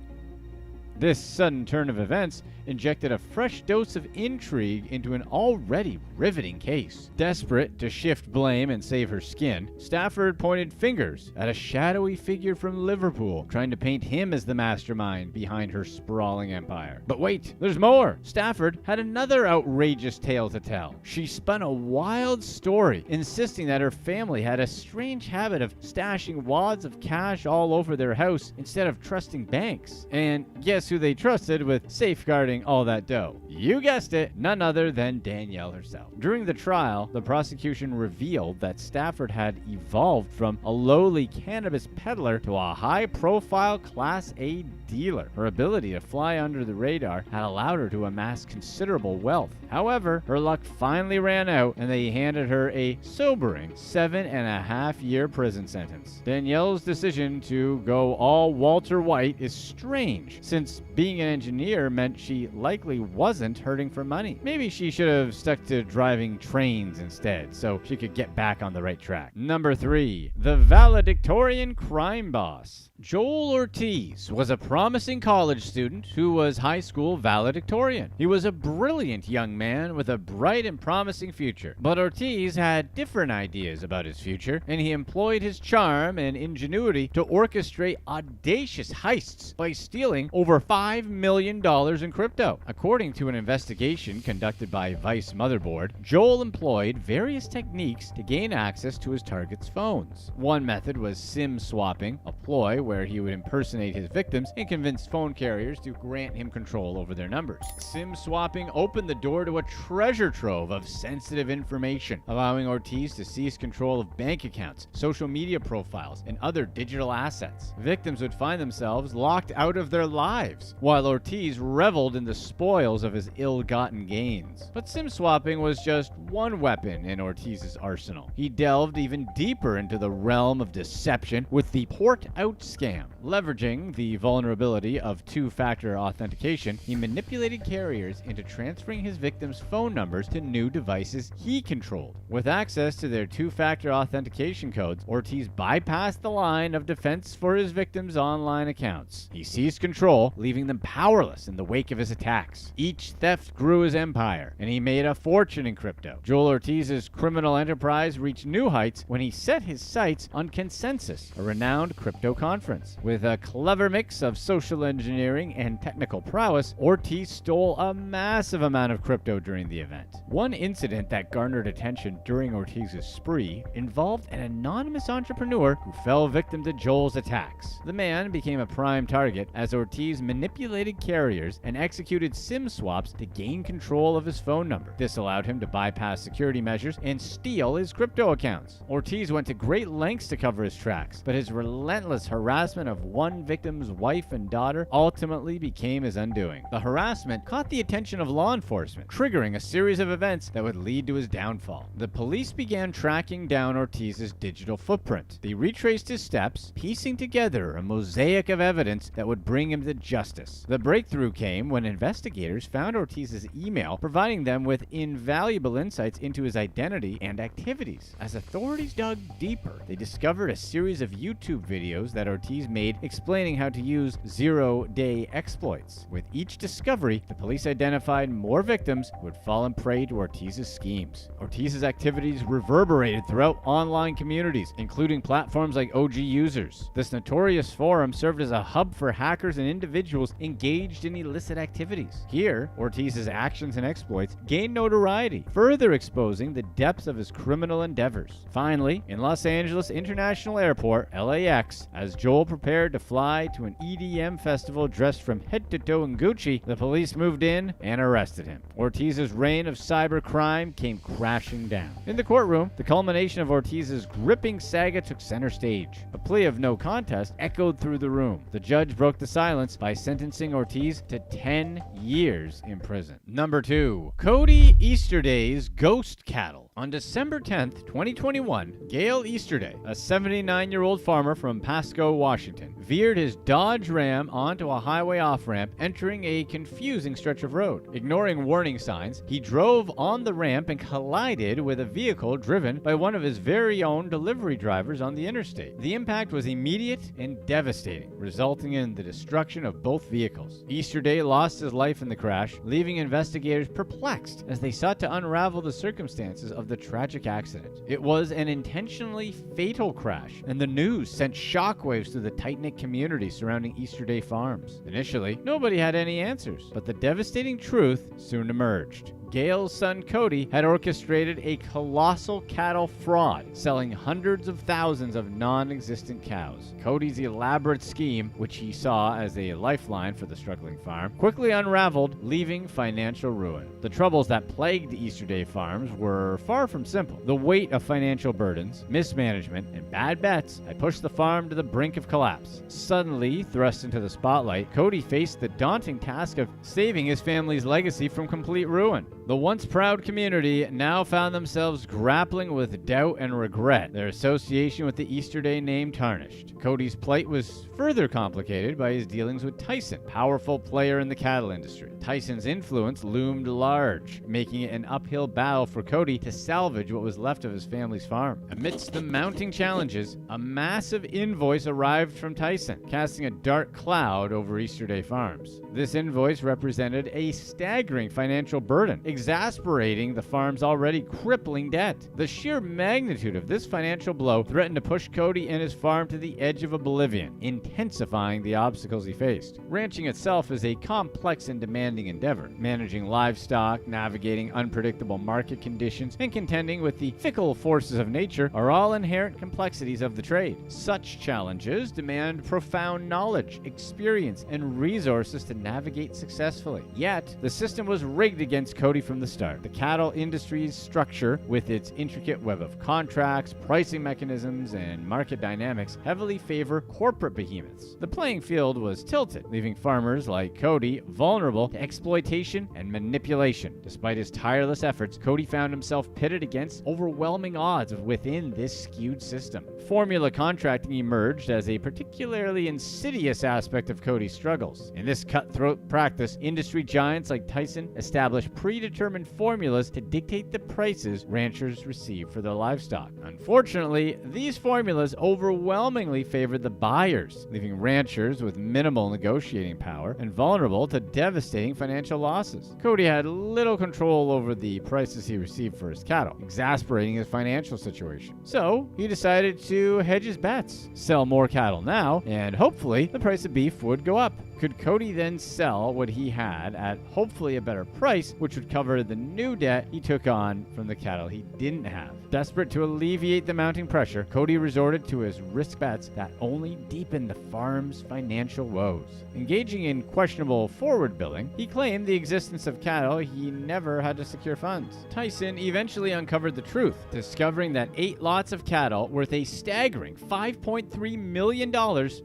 This sudden turn of events injected a fresh dose of intrigue into an already riveting case. Desperate to shift blame and save her skin, Stafford pointed fingers at a shadowy figure from Liverpool, trying to paint him as the mastermind behind her sprawling empire. But wait, there's more! Stafford had another outrageous tale to tell. She spun a wild story, insisting that her family had a strange habit of stashing wads of cash all over their house instead of trusting banks. And guess who they trusted with safeguarding all that dough? You guessed it, none other than Danielle herself. During the trial, the prosecution revealed that Stafford had evolved from a lowly cannabis peddler to a high-profile Class A dealer. Her ability to fly under the radar had allowed her to amass considerable wealth. However, her luck finally ran out, and they handed her a sobering 7.5-year prison sentence. Danielle's decision to go all Walter White is strange, since being an engineer meant she likely wasn't hurting for money. Maybe she should have stuck to driving trains instead, so she could get back on the right track. Number 3, the valedictorian crime boss. Joel Ortiz was a promising college student who was high school valedictorian. He was a brilliant young man with a bright and promising future. But Ortiz had different ideas about his future, and he employed his charm and ingenuity to orchestrate audacious heists by stealing over $5 million in crypto. According to an investigation conducted by Vice Motherboard, Joel employed various techniques to gain access to his target's phones. One method was SIM swapping, a ploy where he would impersonate his victims and convince phone carriers to grant him control over their numbers. SIM swapping opened the door to a treasure trove of sensitive information, allowing Ortiz to seize control of bank accounts, social media profiles, and other digital assets. Victims would find themselves locked out of their lives, while Ortiz reveled in the spoils of his ill-gotten gains. But SIM swapping was just one weapon in Ortiz's arsenal. He delved even deeper into the realm of deception with the port-out scam. Leveraging the vulnerability of two-factor authentication, he manipulated carriers into transferring his victims' phone numbers to new devices he controlled. With access to their two-factor authentication codes, Ortiz bypassed the line of defense for his victims' online accounts. He seized control, leaving them powerless in the wake of his attacks. Each theft grew his empire, and he made a fortune in crypto. Joel Ortiz's criminal enterprise reached new heights when he set his sights on Consensus, a renowned crypto conference. With a clever mix of social engineering and technical prowess, Ortiz stole a massive amount of crypto during the event. One incident that garnered attention during Ortiz's spree involved an anonymous entrepreneur who fell victim to Joel's attacks. The man became a prime target as Ortiz manipulated carriers and executed SIM swaps to gain control of his phone number. This allowed him to bypass security measures and steal his crypto accounts. Ortiz went to great lengths to cover his tracks, but his relentless harassment of one victim's wife and daughter ultimately became his undoing. The harassment caught the attention of law enforcement, triggering a series of events that would lead to his downfall. The police began tracking down Ortiz's digital footprint. They retraced his steps, piecing together a mosaic of evidence that would bring him to justice. The breakthrough came when investigators found Ortiz's email, providing them with invaluable insights into his identity and activities. As authorities dug deeper, they discovered a series of YouTube videos that Ortiz made explaining how to use zero-day exploits. With each discovery, the police identified more victims who had fallen prey to Ortiz's schemes. Ortiz's activities reverberated throughout online communities, including platforms like OG Users. This notorious forum served as a hub for hackers and individuals engaged in illicit activities. Here, Ortiz's actions and exploits gained notoriety, further exposing the depths of his criminal endeavors. Finally, in Los Angeles International Airport, LAX, as Joel prepared to fly to an EDM festival dressed from head to toe in Gucci, the police moved in and arrested him. Ortiz's reign of cybercrime came crashing down. In the courtroom, the culmination of Ortiz's gripping saga took center stage. A plea of no contest echoed through the room. The judge broke the silence by sentencing Ortiz to 10 years in prison. Number 2. Cody Easterday's Ghost Cattle. On December 10th, 2021, Gail Easterday, a 79-year-old farmer from Pasco, Washington, veered his Dodge Ram onto a highway off-ramp, entering a confusing stretch of road. Ignoring warning signs, he drove on the ramp and collided with a vehicle driven by one of his very own delivery drivers on the interstate. The impact was immediate and devastating, resulting in the destruction of both vehicles. Easterday lost his life in the crash, leaving investigators perplexed as they sought to unravel the circumstances of the tragic accident. It was an intentionally fatal crash, and the news sent shockwaves through the tight-knit community surrounding Easterday Farms. Initially, nobody had any answers, but the devastating truth soon emerged. Gail's son Cody had orchestrated a colossal cattle fraud, selling hundreds of thousands of non-existent cows. Cody's elaborate scheme, which he saw as a lifeline for the struggling farm, quickly unraveled, leaving financial ruin. The troubles that plagued Easterday Farms were far from simple. The weight of financial burdens, mismanagement, and bad bets had pushed the farm to the brink of collapse. Suddenly thrust into the spotlight, Cody faced the daunting task of saving his family's legacy from complete ruin. The once proud community now found themselves grappling with doubt and regret, their association with the Easterday name tarnished. Cody's plight was further complicated by his dealings with Tyson, a powerful player in the cattle industry. Tyson's influence loomed large, making it an uphill battle for Cody to salvage what was left of his family's farm. Amidst the mounting challenges, a massive invoice arrived from Tyson, casting a dark cloud over Easterday Farms. This invoice represented a staggering financial burden, exasperating the farm's already crippling debt. The sheer magnitude of this financial blow threatened to push Cody and his farm to the edge of oblivion, intensifying the obstacles he faced. Ranching itself is a complex and demanding endeavor, managing livestock, navigating unpredictable market conditions, and contending with the fickle forces of nature are all inherent complexities of the trade. Such challenges demand profound knowledge, experience, and resources to navigate successfully. Yet, the system was rigged against Cody from the start. The cattle industry's structure, with its intricate web of contracts, pricing mechanisms, and market dynamics, heavily favor corporate behemoths. The playing field was tilted, leaving farmers like Cody vulnerable to exploitation and manipulation. Despite his tireless efforts, Cody found himself pitted against overwhelming odds within this skewed system. Formula contracting emerged as a particularly insidious aspect of Cody's struggles. In this cutthroat practice, industry giants like Tyson established predetermined predetermined formulas to dictate the prices ranchers receive for their livestock. Unfortunately, these formulas overwhelmingly favored the buyers, leaving ranchers with minimal negotiating power and vulnerable to devastating financial losses. Cody had little control over the prices he received for his cattle, exasperating his financial situation. So he decided to hedge his bets, sell more cattle now, and hopefully the price of beef would go up. Could Cody then sell what he had at hopefully a better price, which would cover the new debt he took on from the cattle he didn't have? Desperate to alleviate the mounting pressure, Cody resorted to his risk bets that only deepened the farm's financial woes. Engaging in questionable forward billing, he claimed the existence of cattle he never had to secure funds. Tyson eventually uncovered the truth, discovering that 8 lots of cattle worth a staggering $5.3 million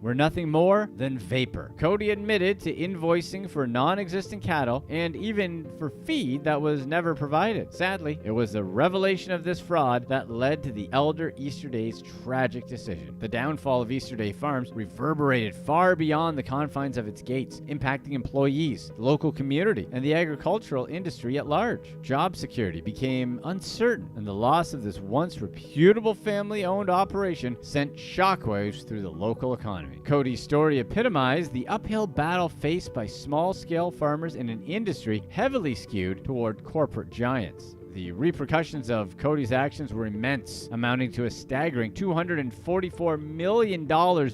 were nothing more than vapor. Cody admitted to invoicing for non-existent cattle and even for feed that was never provided. Sadly, it was the revelation of this fraud that led to the elder Easterday's tragic decision. The downfall of Easterday Farms reverberated far beyond the confines of its gates, impacting employees, the local community, and the agricultural industry at large. Job security became uncertain, and the loss of this once reputable family-owned operation sent shockwaves through the local economy. Cody's story epitomized the uphill battle faced by small-scale farmers in an industry heavily skewed toward corporate giants. The repercussions of Cody's actions were immense, amounting to a staggering $244 million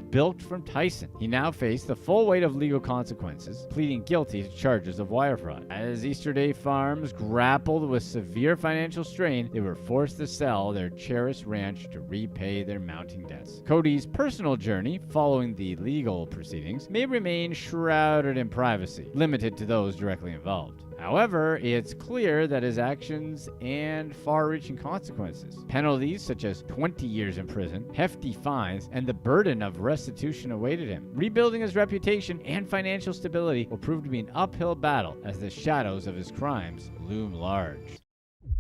bilked from Tyson. He now faced the full weight of legal consequences, pleading guilty to charges of wire fraud. As Easterday Farms grappled with severe financial strain, they were forced to sell their cherished ranch to repay their mounting debts. Cody's personal journey, following the legal proceedings, may remain shrouded in privacy, limited to those directly involved. However, it's clear that his actions and far-reaching consequences, penalties such as 20 years in prison, hefty fines, and the burden of restitution awaited him. Rebuilding his reputation and financial stability will prove to be an uphill battle as the shadows of his crimes loom large.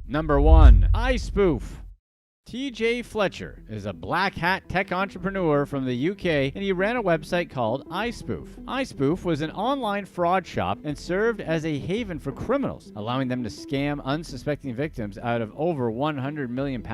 Number 1. iSpoof. TJ Fletcher is a black hat tech entrepreneur from the UK, and he ran a website called iSpoof. iSpoof was an online fraud shop and served as a haven for criminals, allowing them to scam unsuspecting victims out of over £100 million.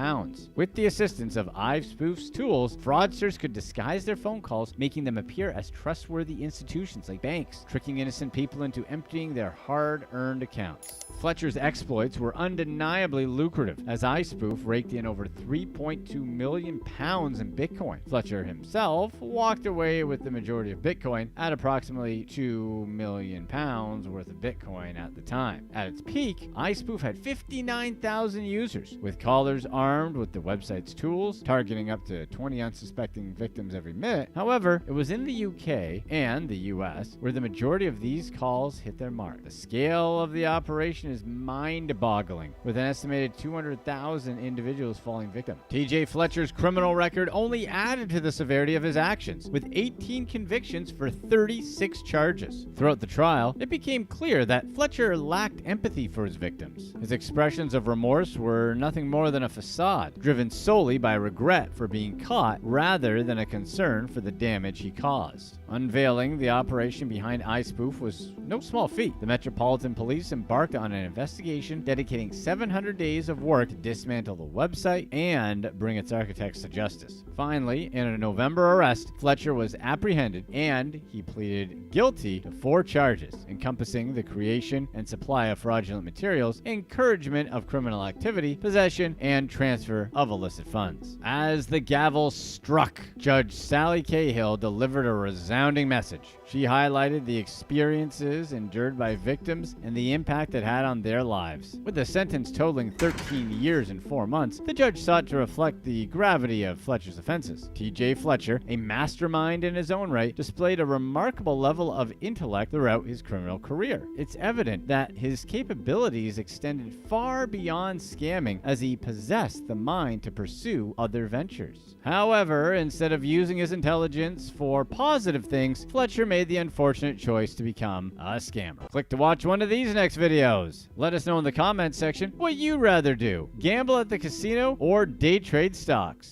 With the assistance of iSpoof's tools, fraudsters could disguise their phone calls, making them appear as trustworthy institutions like banks, tricking innocent people into emptying their hard-earned accounts. Fletcher's exploits were undeniably lucrative, as iSpoof raked in over £3.2 million in Bitcoin. Fletcher himself walked away with the majority of Bitcoin at approximately £2 million worth of Bitcoin at the time. At its peak, iSpoof had 59,000 users, with callers armed with the website's tools, targeting up to 20 unsuspecting victims every minute. However, it was in the UK and the US where the majority of these calls hit their mark. The scale of the operation is mind-boggling, with an estimated 200,000 individuals falling victim. TJ Fletcher's criminal record only added to the severity of his actions, with 18 convictions for 36 charges. Throughout the trial, it became clear that Fletcher lacked empathy for his victims. His expressions of remorse were nothing more than a facade, driven solely by regret for being caught rather than a concern for the damage he caused. Unveiling the operation behind iSpoof was no small feat. The Metropolitan Police embarked on an investigation dedicating 700 days of work to dismantle the website and bring its architects to justice. Finally, in a November arrest, Fletcher was apprehended and he pleaded guilty to 4 charges, encompassing the creation and supply of fraudulent materials, encouragement of criminal activity, possession, and transfer of illicit funds. As the gavel struck, Judge Sally Cahill delivered a resounding message. She highlighted the experiences endured by victims and the impact it had on their lives. With the sentence totaling 13 years and 4 months, the judge sought to reflect the gravity of Fletcher's offenses. TJ Fletcher, a mastermind in his own right, displayed a remarkable level of intellect throughout his criminal career. It's evident that his capabilities extended far beyond scamming, as he possessed the mind to pursue other ventures. However, instead of using his intelligence for positive things, Fletcher made the unfortunate choice to become a scammer. Click to watch one of these next videos. Let us know in the comments section what you'd rather do: gamble at the casino or day trade stocks.